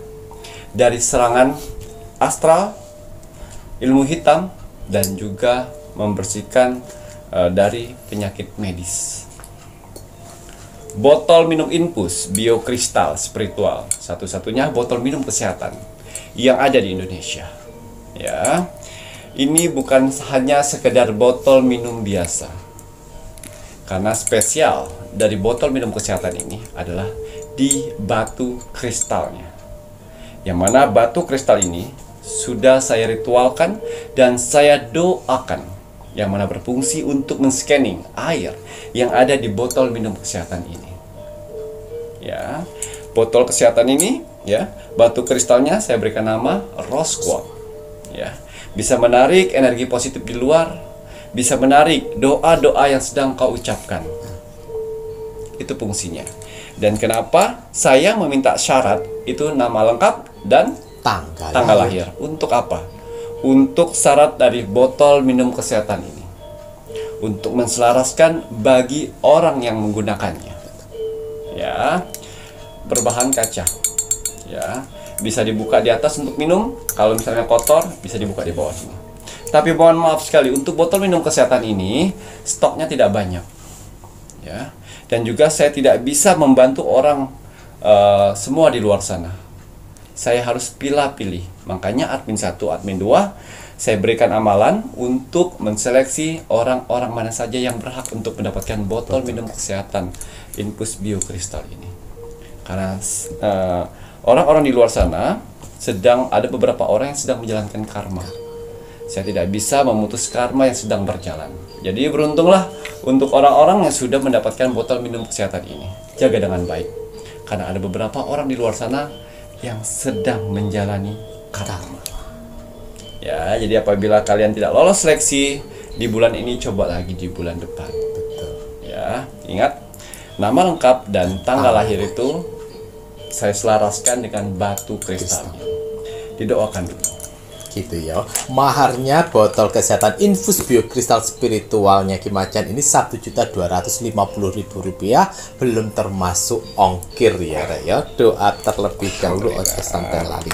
dari serangan astral, ilmu hitam, dan juga membersihkan dari penyakit medis. Botol minum infus biokristal spiritual, satu-satunya botol minum kesehatan yang ada di Indonesia. Ya, ini bukan hanya sekedar botol minum biasa. Karena spesial dari botol minum kesehatan ini adalah di batu kristalnya. Yang mana batu kristal ini sudah saya ritualkan dan saya doakan. Yang mana berfungsi untuk men-scanning air yang ada di botol minum kesehatan ini. Ya, botol kesehatan ini, ya, batu kristalnya saya berikan nama Rose Quartz. Ya, bisa menarik energi positif di luar, bisa menarik doa-doa yang sedang kau ucapkan. Itu fungsinya. Dan kenapa saya meminta syarat itu nama lengkap dan tanggal lahir. Untuk apa? Untuk syarat dari botol minum kesehatan ini, untuk menselaraskan bagi orang yang menggunakannya. Ya, berbahan kaca. Ya, bisa dibuka di atas untuk minum. Kalau misalnya kotor, bisa dibuka di bawah sini. Tapi mohon maaf sekali, untuk botol minum kesehatan ini stoknya tidak banyak. Ya, dan juga saya tidak bisa membantu orang semua di luar sana. Saya harus pilih-pilih. Makanya admin 1, admin 2, saya berikan amalan untuk menseleksi orang-orang mana saja yang berhak untuk mendapatkan botol minum kesehatan Infus Bio Kristal ini. Karena orang-orang di luar sana sedang ada beberapa orang yang sedang menjalankan karma. Saya tidak bisa memutus karma yang sedang berjalan. Jadi beruntunglah untuk orang-orang yang sudah mendapatkan botol minum kesehatan ini. Jaga dengan baik. Karena ada beberapa orang di luar sana yang sedang menjalani karma. Ya, jadi apabila kalian tidak lolos seleksi di bulan ini, coba lagi di bulan depan. Betul. Ya, ingat nama lengkap dan tanggal lahir itu saya selaraskan dengan batu kristalnya. Didoakan dulu. Gitu ya. Maharnya botol kesehatan infus biokristal spiritualnya Ki Macan ini Rp1.250.000, belum termasuk ongkir ya, Rek ya. Doa terlebih dahulu ojo sampai lali.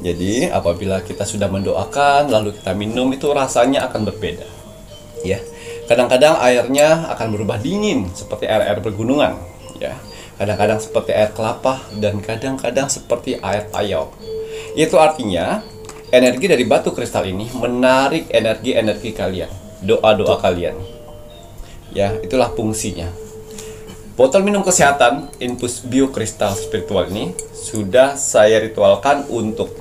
Jadi apabila kita sudah mendoakan lalu kita minum, itu rasanya akan berbeda. Ya. Kadang-kadang airnya akan berubah dingin seperti air-air bergunungan, ya. Kadang-kadang seperti air kelapa dan kadang-kadang seperti air payau. Itu artinya energi dari batu kristal ini menarik energi-energi kalian, doa-doa kalian. Ya, itulah fungsinya. Botol minum kesehatan Infus Bio Kristal Spiritual ini sudah saya ritualkan untuk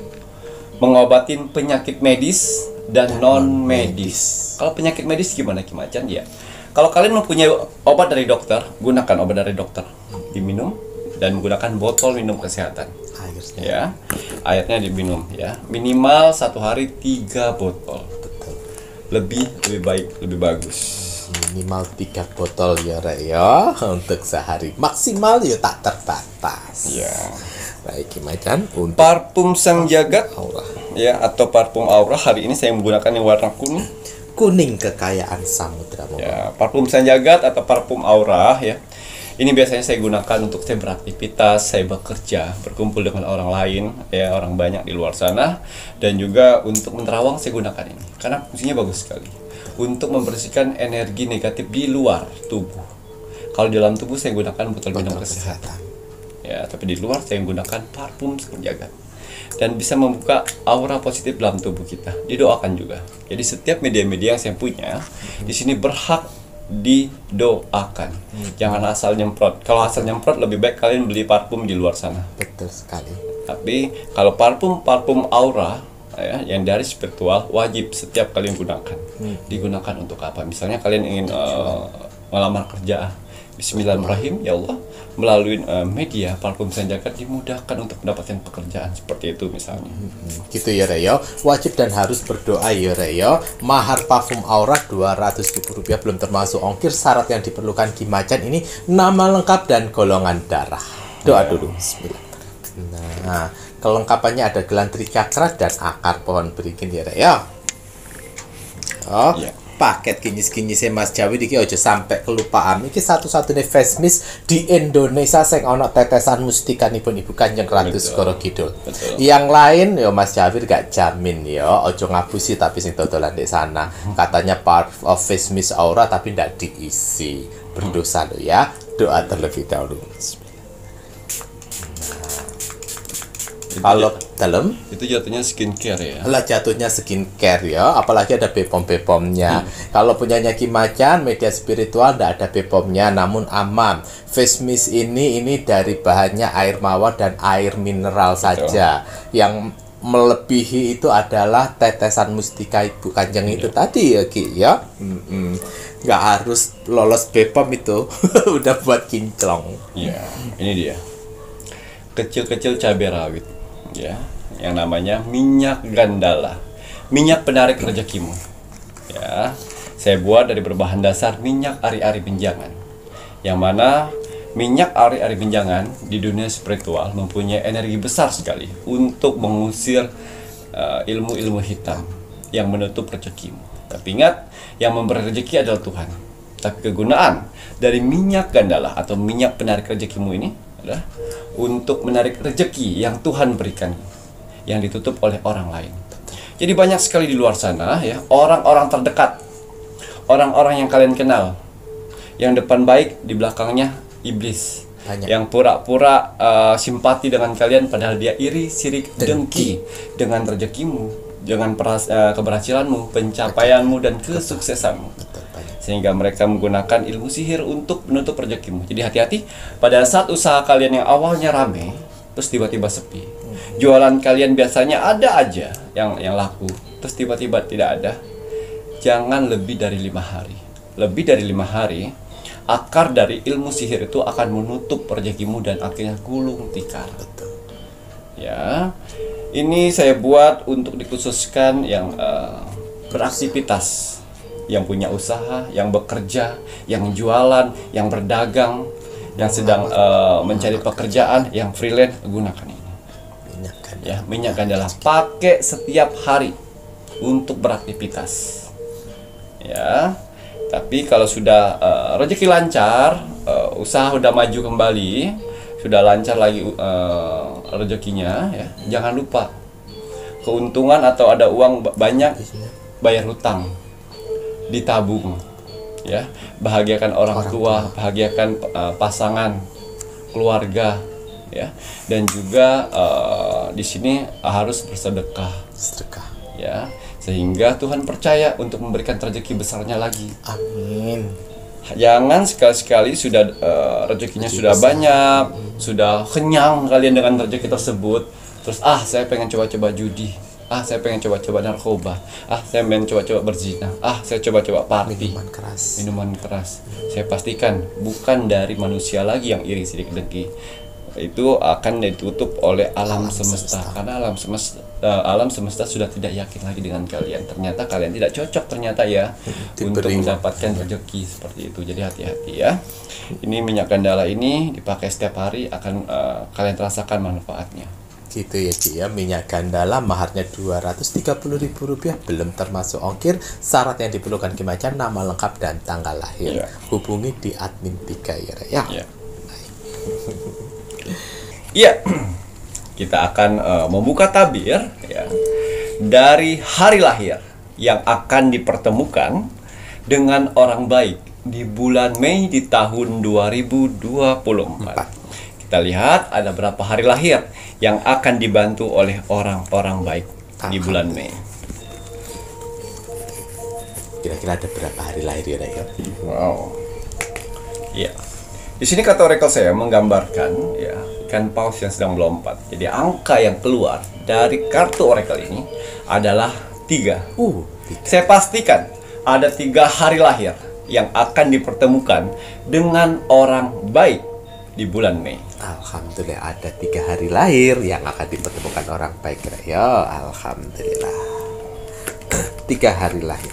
mengobatin penyakit medis dan non-medis. Kalau penyakit medis gimana Ki Macan? Ya, kalau kalian mempunyai obat dari dokter, gunakan obat dari dokter, diminum dan menggunakan botol minum kesehatan. Airnya. Ya, airnya diminum ya, minimal 1 hari 3 botol. Betul. Lebih baik, lebih bagus. Minimal 3 botol ya, Rek ya, untuk sehari. Maksimal ya tak terbatas. Ya. Baik Ki Macan, untuk Parfum Sang Jagat aura. ya, atau parfum aura, hari ini saya menggunakan yang warna kuning. Kuning kekayaan samudra. Ya, parfum Sang Jagat atau parfum aura ya. Ini biasanya saya gunakan untuk saya beraktivitas, saya bekerja, berkumpul dengan orang lain, ya, orang banyak di luar sana, dan juga untuk menerawang saya gunakan ini karena fungsinya bagus sekali untuk membersihkan energi negatif di luar tubuh. Kalau di dalam tubuh saya gunakan botol minum kesehatan. Ya, tapi di luar saya menggunakan parfum Sang Jagat. Dan bisa membuka aura positif dalam tubuh kita. Didoakan juga. Jadi setiap media-media yang saya punya di sini berhak didoakan. Jangan asal nyemprot. Kalau asal nyemprot, lebih baik kalian beli parfum di luar sana. Betul sekali. Tapi kalau parfum aura ya, yang dari spiritual, wajib setiap kalian gunakan. Digunakan untuk apa? Misalnya kalian ingin melamar kerja, Bismillahirrahmanirrahim, ya Allah, melalui media parfum Sang Jagat dimudahkan untuk mendapatkan pekerjaan, seperti itu misalnya. Gitu ya, Reyo. Wajib dan harus berdoa ya, Reyo. Mahar parfum aura Rp200.000 belum termasuk ongkir. Syarat yang diperlukan Ki Macan ini nama lengkap dan golongan darah. Doa dulu. Bismillah. Nah, kelengkapannya ada gelang tricakra dan akar pohon beringin ya, Reyo. Oh. Ya. Paket kinyis-kinyisnya Mas Jawi iki aja sampai kelupaan. Iki satu-satunya face mist di Indonesia sing ana tetesan mustikanipun Ibu Kanjeng Ratu Segara Kidul. Yang lain ya Mas Jawi gak jamin ya, aja ngabusi tapi sing dodolan di sana. Katanya part of face mist aura tapi ndak diisi. Berdosa lo ya. Doa terlebih dahulu. Kalau dalam itu jatuhnya skincare ya. lah jatuhnya skincare ya, apalagi ada Bepom-Bepomnya. Kalau punyanya Ki Macan media spiritual ndak ada Bepomnya, namun aman. Face mist ini dari bahannya air mawar dan air mineral saja. Yang melebihi itu adalah tetesan mustika Ibu Kanjeng itu tadi ya Ki ya. Nggak harus lolos BPOM itu udah buat kinclong. Ya, ini dia. Kecil-kecil cabai rawit, ya, yang namanya minyak gandala, minyak penarik rezekimu. Ya, saya buat dari berbahan dasar minyak ari-ari benjangan, yang mana minyak ari-ari benjangan di dunia spiritual mempunyai energi besar sekali untuk mengusir ilmu-ilmu hitam yang menutup rezekimu. Tapi ingat, yang memberi rezeki adalah Tuhan. Tapi kegunaan dari minyak gandala atau minyak penarik rezekimu ini adalah untuk menarik rezeki yang Tuhan berikan, yang ditutup oleh orang lain. Jadi banyak sekali di luar sana ya, orang-orang terdekat, orang-orang yang kalian kenal, yang depan baik, di belakangnya iblis. Banyak. Yang pura-pura simpati dengan kalian padahal dia iri, sirik, dengki dengan rezekimu, dengan keberhasilanmu, pencapaianmu dan kesuksesanmu. Sehingga mereka menggunakan ilmu sihir untuk menutup rezekimu. Jadi hati-hati pada saat usaha kalian yang awalnya rame terus tiba-tiba sepi. Jualan kalian biasanya ada aja yang laku, terus tiba-tiba tidak ada. Jangan lebih dari 5 hari. Lebih dari 5 hari, akar dari ilmu sihir itu akan menutup rezekimu dan akhirnya gulung tikar. Betul. Ya, ini saya buat untuk dikhususkan yang beraktivitas, yang punya usaha, yang bekerja, yang jualan, yang berdagang, yang sedang mencari pekerjaan, yang freelance, gunakan ini. Ya, minyak gandala pakai setiap hari untuk beraktivitas. Ya. Tapi kalau sudah rezeki lancar, usaha udah maju kembali, sudah lancar lagi rezekinya, ya, jangan lupa keuntungan atau ada uang banyak, bayar hutang, ditabung, ya, bahagiakan orang tua, bahagiakan pasangan, keluarga, ya, dan juga di sini harus bersedekah, ya. Sehingga Tuhan percaya untuk memberikan rezeki besarnya lagi. Amin. Jangan sekali-sekali sudah rezekinya sudah besar, banyak, sudah kenyang kalian dengan rezeki tersebut, terus saya pengen coba-coba judi, saya pengen coba-coba narkoba, saya pengen coba-coba berzina, saya coba-coba party, minuman keras. Saya pastikan bukan dari manusia lagi yang iri sirik dengki. Itu akan ditutup oleh alam semesta. Karena alam semesta sudah tidak yakin lagi dengan kalian. Ternyata kalian tidak cocok ternyata ya untuk mendapatkan rezeki seperti itu. Jadi hati-hati ya. Ini minyak gandala ini dipakai setiap hari akan kalian rasakan manfaatnya. Gitu ya Ci ya, minyak gandala maharnya Rp230.000, belum termasuk ongkir. Syarat yang diperlukan Ki-Macan nama lengkap dan tanggal lahir. Hubungi di admin 3 ya. Iya, kita akan membuka tabir ya, dari hari lahir yang akan dipertemukan dengan orang baik di bulan Mei di tahun 2024. Kita lihat ada berapa hari lahir yang akan dibantu oleh orang-orang baik di bulan Mei. Kira-kira ada berapa hari lahir ya? Wow. Iya. Di sini kata oracle saya menggambarkan ya ikan paus yang sedang melompat. Jadi angka yang keluar dari kartu oracle ini adalah 3. Saya pastikan ada 3 hari lahir yang akan dipertemukan dengan orang baik di bulan Mei. Alhamdulillah ada 3 hari lahir yang akan dipertemukan orang baik ya. Alhamdulillah. 3 hari lahir.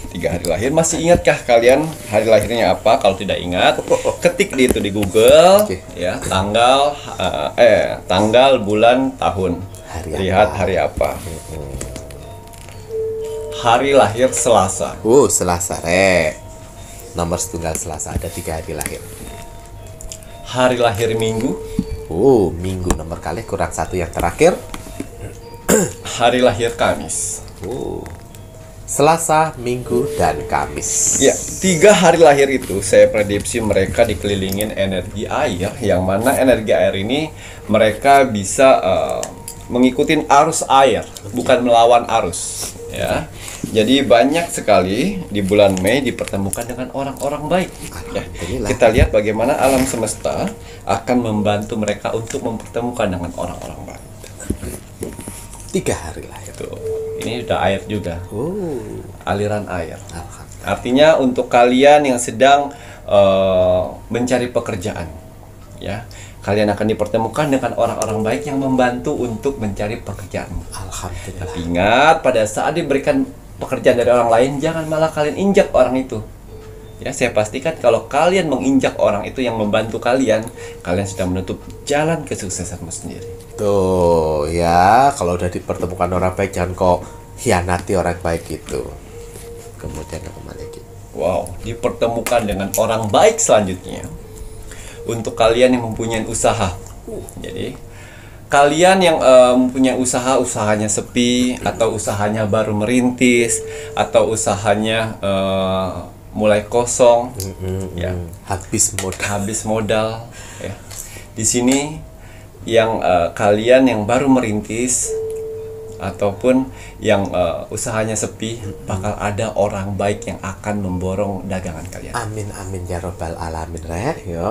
3 hari lahir. Masih ingatkah kalian hari lahirnya apa? Kalau tidak ingat, ketik itu di Google, ya, tanggal, bulan, tahun. Lihat hari apa. Hari lahir Selasa. Selasa nomor tunggal Selasa, ada 3 hari lahir. Hari lahir Minggu. Minggu nomor kali kurang 1 yang terakhir. Hari lahir Kamis. Selasa, Minggu, dan Kamis. Ya, 3 hari lahir itu saya prediksi mereka dikelilingin energi air, yang mana energi air ini mereka bisa mengikuti arus air, bukan melawan arus. Ya, jadi banyak sekali di bulan Mei dipertemukan dengan orang-orang baik. Ya, kita lihat bagaimana alam semesta akan membantu mereka untuk mempertemukan dengan orang-orang baik. 3 hari lahir. Tuh, ini udah air juga. Aliran air. Alhamdulillah. Artinya untuk kalian yang sedang mencari pekerjaan, ya, kalian akan dipertemukan dengan orang-orang baik yang membantu untuk mencari pekerjaan. Alhamdulillah. Tapi ingat, pada saat diberikan pekerjaan dari orang lain, jangan malah kalian injak orang itu. Ya, saya pastikan kalau kalian menginjak orang itu yang membantu kalian, kalian sudah menutup jalan kesuksesanmu sendiri. Tuh ya, kalau udah dipertemukan orang baik jangan kok hianati orang baik itu. Kemudian apa lagi? Wow, dipertemukan dengan orang baik selanjutnya. Untuk kalian yang mempunyai usaha, jadi kalian yang mempunyai usahanya sepi, atau usahanya baru merintis, atau usahanya mulai kosong, ya, Habis modal, ya. Di sini yang kalian yang baru merintis ataupun yang usahanya sepi, bakal ada orang baik yang akan memborong dagangan kalian. Amin amin ya robbal alamin rek. Ya.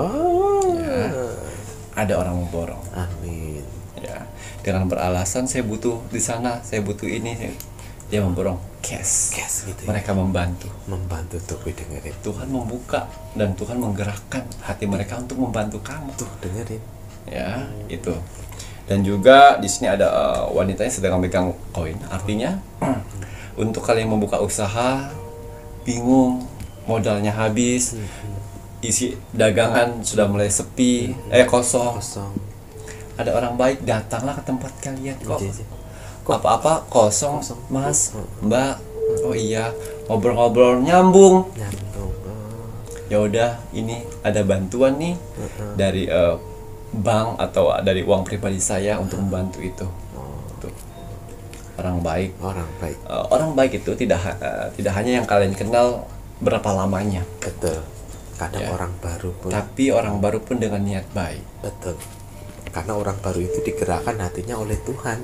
Ada orang memborong. Amin. Ya, dengan beralasan saya butuh di sana, saya butuh ini, dia memborong cash. Gitu. Mereka membantu. Membantu tuh dengerin. Tuhan membuka dan Tuhan menggerakkan hati mereka untuk membantu kamu. Tuh dengerin. Ya, itu. Dan juga di sini ada wanita yang sedang memegang koin. Artinya untuk kalian yang membuka usaha, bingung, modalnya habis, isi dagangan sudah mulai sepi, kosong. Ada orang baik, datanglah ke tempat kalian. Kok apa-apa kosong, Mas, Mbak. Oh iya, ngobrol-ngobrol nyambung. Ya udah, ini ada bantuan nih dari bank atau dari uang pribadi saya untuk membantu itu. Tuh. Orang baik. Orang baik itu tidak hanya yang kalian kenal berapa lamanya. Betul. Kadang Ya. orang baru pun. Tapi orang baru pun dengan niat baik. Betul. Karena orang baru itu digerakkan hatinya oleh Tuhan.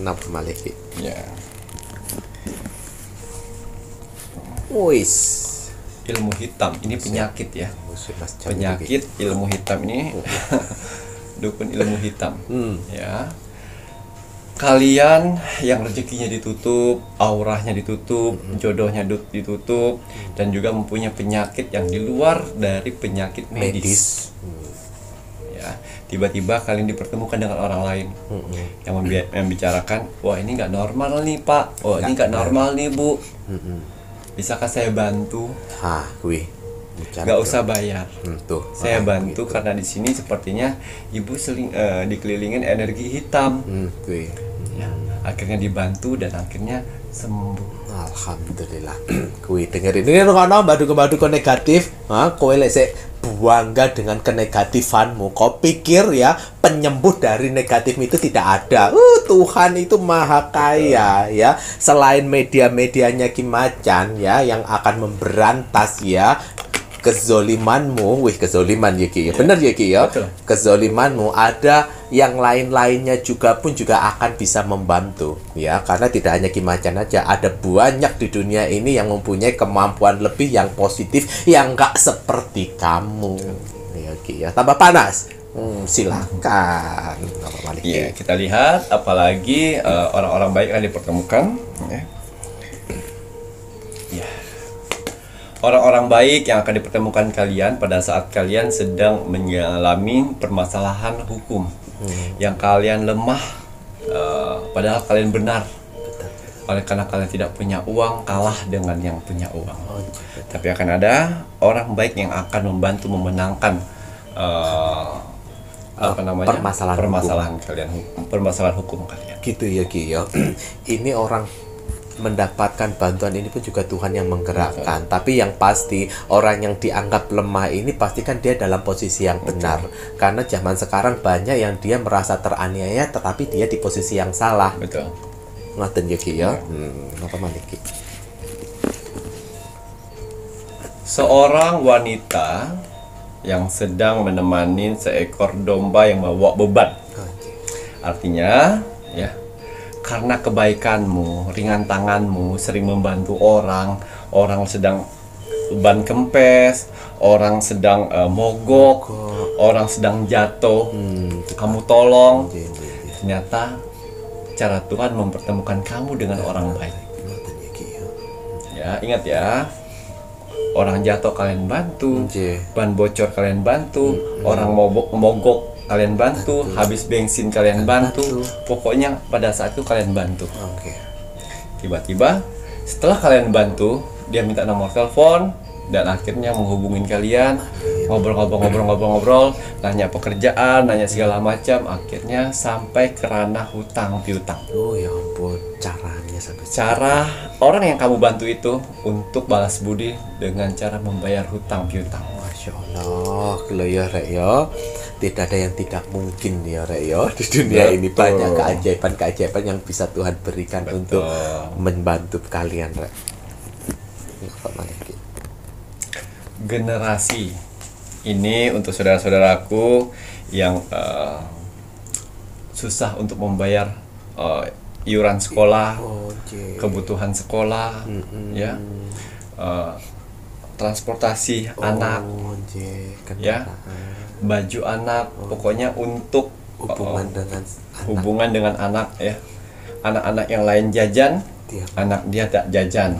Napa maliki. Ya. Wis. Ilmu hitam ini penyakit ya. Penyakit ilmu hitam ini dukun ilmu hitam. Ya. Kalian yang rezekinya ditutup, auranya ditutup, jodohnya ditutup, dan juga mempunyai penyakit yang di luar dari penyakit medis. Ya, tiba-tiba kalian dipertemukan dengan orang lain yang membicarakan, wah ini nggak normal nih Pak, oh ini nggak normal nih Bu, bisakah saya bantu? Nggak usah bayar. Tuh, saya bantu gitu. Karena di sini sepertinya ibu dikelilingin energi hitam. Ya, akhirnya dibantu dan akhirnya sembuh. Alhamdulillah. Kui dengerin ini ngono mbadu-mbadu negatif, kowe lek sik bangga dengan kenegatifanmu. Kau pikir ya penyembuh dari negatif itu tidak ada. Tuhan itu maha kaya ya. Selain media-medianya Kimacan ya yang akan memberantas ya kezolimanmu, kezoliman ya Ki ya, bener ya Ki ya, kezolimanmu, ada yang lain-lainnya juga akan bisa membantu ya, karena tidak hanya Kimacan aja, ada banyak di dunia ini yang mempunyai kemampuan lebih yang positif yang nggak seperti kamu ya Ki ya. Tambah panas, silakan. Ya, kita lihat apalagi orang-orang baik akan dipertemukan ya. Orang-orang baik yang akan dipertemukan kalian pada saat kalian sedang mengalami permasalahan hukum, yang kalian lemah, padahal kalian benar. Oleh karena kalian tidak punya uang, kalah dengan yang punya uang. Tapi akan ada orang baik yang akan membantu memenangkan permasalahan kalian, permasalahan hukum kalian. Gitu ya Ki ya. Ini orang mendapatkan bantuan ini pun juga Tuhan yang menggerakkan. Tapi yang pasti orang yang dianggap lemah ini pastikan dia dalam posisi yang benar. Karena zaman sekarang banyak yang dia merasa teraniaya tetapi dia di posisi yang salah. Betul. Ngoten ya Ki ya. Apa maliki? Seorang wanita yang sedang menemani seekor domba yang membawa beban. Artinya ya, karena kebaikanmu, ringan tanganmu, sering membantu orang sedang ban kempes, orang sedang mogok, orang sedang jatuh, kamu tolong. Ternyata cara Tuhan mempertemukan kamu dengan orang baik. Ya, ingat ya. Orang jatuh kalian bantu, ban bocor kalian bantu, orang mogok kalian bantu, habis bensin kalian bantu. Pokoknya pada saat itu kalian bantu. Tiba-tiba setelah kalian bantu, dia minta nomor telepon dan akhirnya menghubungin kalian, ngobrol, nanya pekerjaan, nanya segala macam, akhirnya sampai ke ranah hutang piutang. Oh ya ampun, caranya sampai Cara orang yang kamu bantu itu untuk balas budi dengan cara membayar hutang piutang. Masya Allah, kalau ya Rek ya, tidak ada yang tidak mungkin ya Rek ya. Di dunia ini banyak keajaiban-keajaiban yang bisa Tuhan berikan untuk membantu kalian Rek. Generasi ini untuk saudara-saudaraku yang susah untuk membayar iuran sekolah, kebutuhan sekolah, ya, transportasi anak, ya, baju anak, pokoknya untuk hubungan dengan anak, ya, anak-anak yang lain jajan, anak dia tak jajan.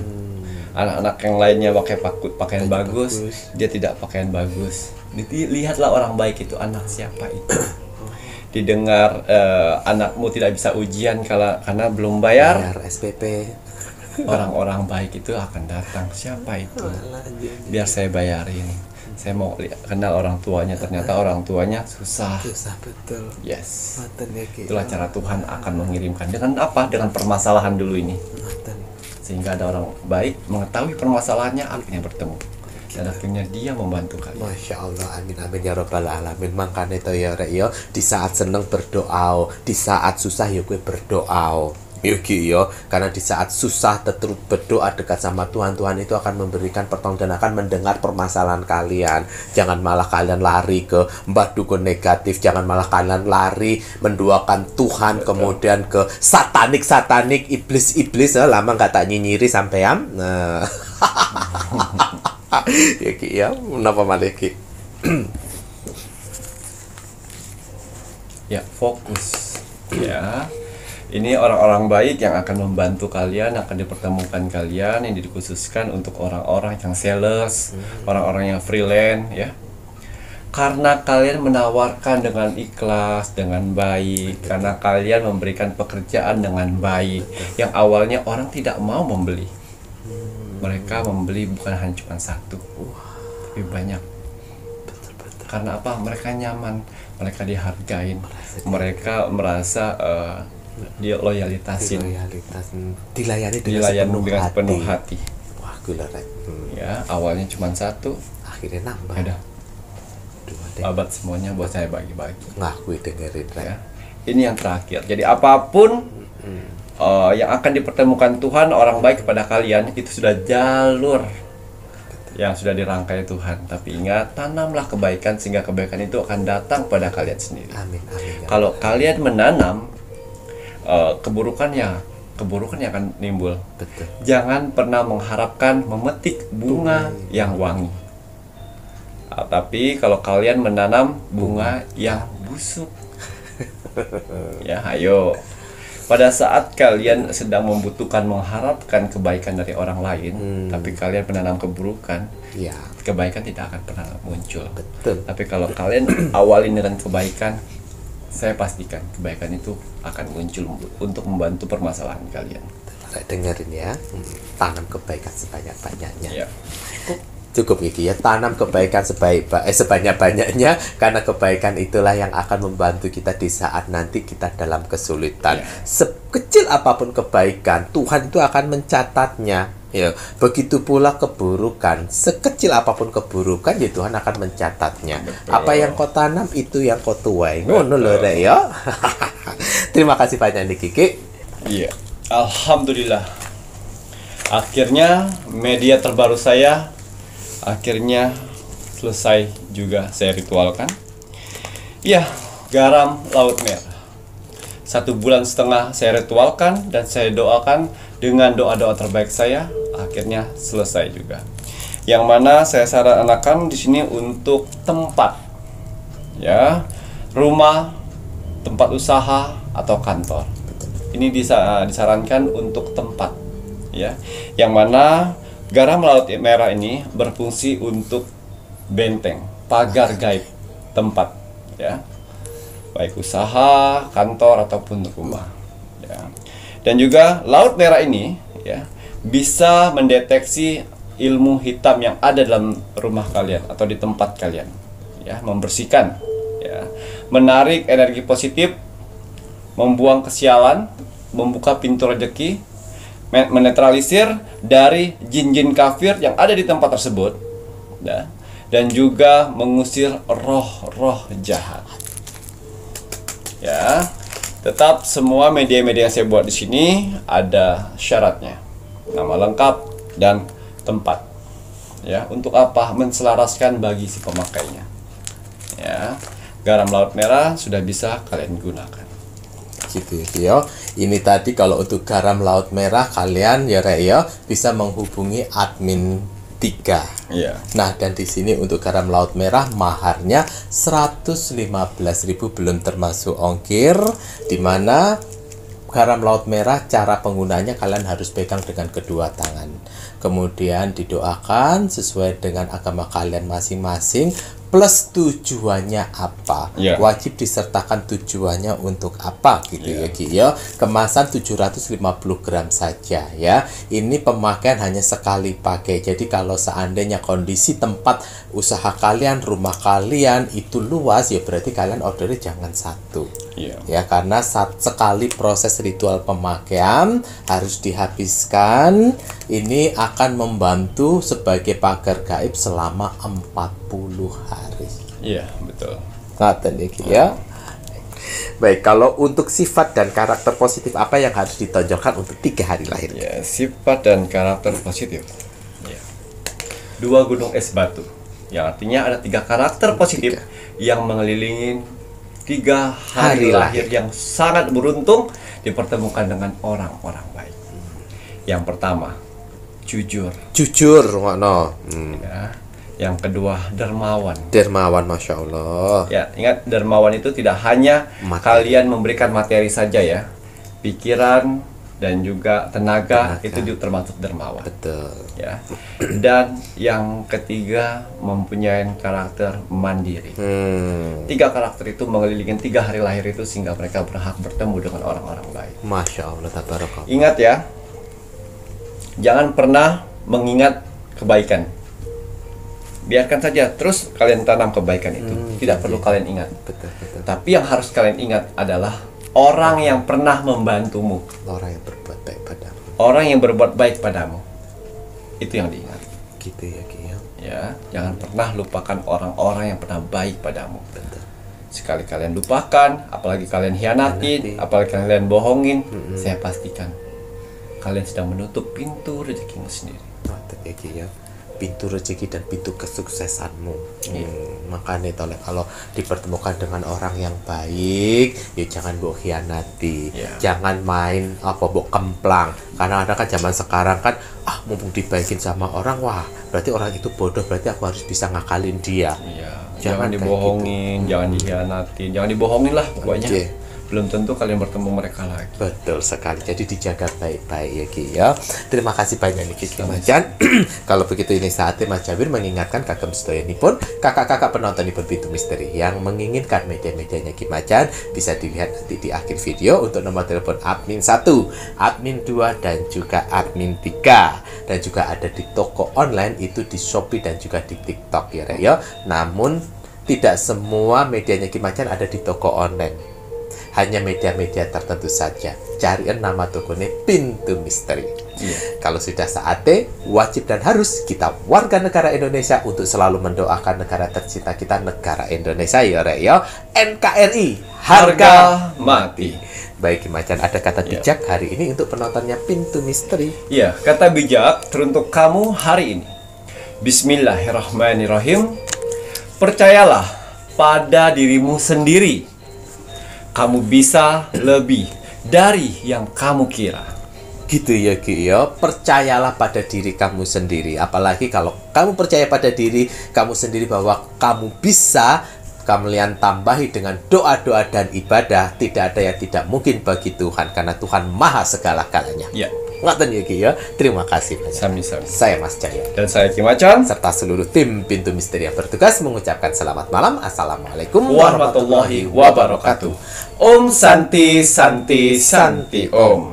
Anak-anak yang lainnya pakai pakaian bagus, dia tidak pakaian bagus. Lihatlah orang baik itu anak siapa itu. Didengar anakmu tidak bisa ujian karena belum bayar SPP. Orang-orang baik itu akan datang. Siapa itu? Biar saya bayarin. Saya mau kenal orang tuanya. Ternyata orang tuanya susah. Betul. Yes. Itulah cara Tuhan akan mengirimkan. Dengan apa? Dengan permasalahan dulu ini. Sehingga ada orang baik mengetahui permasalahannya, akhirnya bertemu dan akhirnya dia membantu kalian. Masya Allah, amin amin ya robbal alamin. Makanya itu ya Rek ya, di saat seneng berdoa, di saat susah ya gue berdoa. Yuki yo, karena di saat susah tetap berdoa dekat sama Tuhan, Tuhan itu akan memberikan pertolongan dan akan mendengar permasalahan kalian. Jangan malah kalian lari ke mbah dukun negatif, jangan malah kalian lari menduakan Tuhan. Betul. Kemudian ke satanik iblis lama nggak tak nyinyiri sampean. Nah. Yuki ya, kenapa maliki? Ya, fokus ya. Ini orang-orang baik yang akan membantu kalian, akan dipertemukan kalian, yang dikhususkan untuk orang-orang yang sales, orang-orang yang freelance, ya. Karena kalian menawarkan dengan ikhlas, dengan baik, karena kalian memberikan pekerjaan dengan baik, yang awalnya orang tidak mau membeli. Mereka membeli bukan hanya cuma satu, tapi banyak. Karena apa? Mereka nyaman, mereka dihargain, mereka merasa dia loyalitasin, dilayani dengan penuh hati. Wah, gula Rek. Ya, awalnya cuma satu, akhirnya nambah. Ada. Babat semuanya buat saya bagi-bagi. Ngaku dengerin Rek. Ya. Ini yang terakhir. Jadi apapun yang akan dipertemukan Tuhan orang baik kepada kalian itu sudah jalur yang sudah dirangkai Tuhan. Tapi ingat, tanamlah kebaikan sehingga kebaikan itu akan datang pada kalian sendiri. Amin, amin. Kalau kalian menanam keburukannya akan nimbul. Betul. Jangan pernah mengharapkan memetik bunga yang wangi. Tapi kalau kalian menanam bunga yang busuk, ya ayo. Pada saat kalian sedang membutuhkan mengharapkan kebaikan dari orang lain, tapi kalian menanam keburukan, ya, kebaikan tidak akan pernah muncul. Betul. Tapi kalau kalian awalin dengan kebaikan, saya pastikan kebaikan itu akan muncul untuk membantu permasalahan kalian. Dengerin ya, tanam kebaikan sebanyak-banyaknya. Ya. Cukup iki ya, tanam kebaikan sebanyak-banyaknya, karena kebaikan itulah yang akan membantu kita di saat nanti kita dalam kesulitan. Ya. Sekecil apapun kebaikan, Tuhan itu akan mencatatnya. Ya, begitu pula keburukan, sekecil apapun keburukan, ya Tuhan akan mencatatnya. Betul. Apa yang kau tanam itu yang kau tuai. Ngono lho Rek ya. Terima kasih banyak nih Kiki. Iya. Alhamdulillah. Akhirnya media terbaru saya akhirnya selesai juga saya ritualkan. Ya, garam Laut Merah. 1,5 bulan saya ritualkan dan saya doakan dengan doa-doa terbaik saya, akhirnya selesai juga. Yang mana saya sarankan di sini untuk tempat, ya, rumah, tempat usaha atau kantor. ini disarankan untuk tempat, ya. Yang mana garam laut merah ini berfungsi untuk benteng, pagar gaib tempat, ya. Baik usaha, kantor ataupun rumah, ya. Dan juga laut merah ini, ya, bisa mendeteksi ilmu hitam yang ada dalam rumah kalian atau di tempat kalian, ya, membersihkan, ya, menarik energi positif, membuang kesialan, membuka pintu rezeki, menetralisir dari jin-jin kafir yang ada di tempat tersebut, ya, dan juga mengusir roh-roh jahat. Ya, tetap semua media-media yang saya buat di sini ada syaratnya, nama lengkap dan tempat. Ya, untuk apa? Menselaraskan bagi si pemakainya. Ya, garam laut merah sudah bisa kalian gunakan. Gitu ya. Ini tadi kalau untuk garam laut merah kalian ya Rek ya bisa menghubungi admin 3. Iya. Nah, dan di sini untuk garam laut merah maharnya 115.000 belum termasuk ongkir, di mana garam laut merah cara penggunaannya kalian harus pegang dengan kedua tangan. Kemudian didoakan sesuai dengan agama kalian masing-masing, plus tujuannya apa. Wajib disertakan tujuannya untuk apa gitu ya Ki ya. Kemasan 750 gram saja ya. Ini pemakaian hanya sekali pakai. Jadi kalau seandainya kondisi tempat usaha kalian, rumah kalian itu luas, ya berarti kalian ordernya jangan satu. Ya, karena sekali proses ritual pemakaian harus dihabiskan. Ini akan membantu sebagai pagar gaib selama 40 hari. Iya, betul. Ngaten ya. Baik, kalau untuk sifat dan karakter positif apa yang harus ditonjolkan untuk 3 hari lahir? Ya, sifat dan karakter positif. Ya. 2 gunung es batu. Yang artinya ada 3 karakter positif yang mengelilingi 3 hari lahir yang sangat beruntung dipertemukan dengan orang-orang baik. Yang pertama, jujur. Jujur, ngono. Ya. Yang kedua, dermawan. Dermawan, Masya Allah. Ya, ingat dermawan itu tidak hanya kalian memberikan materi saja ya, pikiran dan juga tenaga. Itu juga termasuk dermawan. Betul. Ya. Dan yang ketiga, mempunyai karakter mandiri. 3 karakter itu mengelilingi 3 hari lahir itu sehingga mereka berhak bertemu dengan orang-orang baik. Masya Allah, tabarakallah. Ingat ya, jangan pernah mengingat kebaikan. Biarkan saja terus kalian tanam kebaikan itu. Tidak perlu kalian ingat. Betul. Tapi yang harus kalian ingat adalah orang yang pernah membantumu. Orang yang berbuat baik padamu. Orang yang berbuat baik padamu. Itu yang diingat. Gitu ya Ki ya. Ya, jangan pernah lupakan orang-orang yang pernah baik padamu. Betul. Sekali kalian lupakan, apalagi kalian hianatin, apalagi kalian bohongin, saya pastikan kalian sedang menutup pintu rezekimu sendiri. Mantap ya Ki ya. Pintu rezeki dan pintu kesuksesanmu. Makanya kalau dipertemukan dengan orang yang baik, ya jangan mbok khianati, jangan main mbok kemplang. Karena ada kan zaman sekarang kan, mumpung dibaikin sama orang, wah berarti orang itu bodoh, berarti aku harus bisa ngakalin dia. Jangan dibohongin, jangan dikhianatin, jangan dibohongin lah pokoknya. Belum tentu kalian bertemu mereka lagi. Betul sekali. Jadi dijaga baik-baik ya Ki ya. Terima kasih banyak nih Ki Macan. Kalau begitu ini saatnya Mas Jabir mengingatkan kagem sedoyanipun kakak-kakak penontonipun Pintu Misteri yang menginginkan media-medianya Ki Macan bisa dilihat nanti di akhir video untuk nomor telepon admin 1, admin 2 dan juga admin 3. Dan juga ada di toko online itu di Shopee dan juga di TikTok ya. Namun tidak semua medianya Ki Macan ada di toko online. Hanya media-media tertentu saja. Cariin nama tokonya Pintu Misteri. Kalau sudah saatnya, wajib dan harus kita warga negara Indonesia untuk selalu mendoakan negara tercinta kita, negara Indonesia ya Rek ya. NKRI harga mati. Baik Macan, ada kata bijak hari ini untuk penontonnya Pintu Misteri. Iya, kata bijak teruntuk kamu hari ini. Bismillahirrahmanirrahim. Percayalah pada dirimu sendiri. Kamu bisa lebih dari yang kamu kira. Gitu ya Ki ya. Percayalah pada diri kamu sendiri. Apalagi kalau kamu percaya pada diri kamu sendiri bahwa kamu bisa, kalian tambahi dengan doa-doa dan ibadah, tidak ada yang tidak mungkin bagi Tuhan, karena Tuhan maha segala-galanya. Ya. Ngoten ya Ki ya. Terima kasih banyak. Sami-sami. Saya Mas Jaya Dan saya Kim Acan. serta seluruh tim Pintu Misteri yang bertugas mengucapkan selamat malam. Assalamualaikum Warahmatullahi wabarakatuh. Om Santi Santi Santi Om.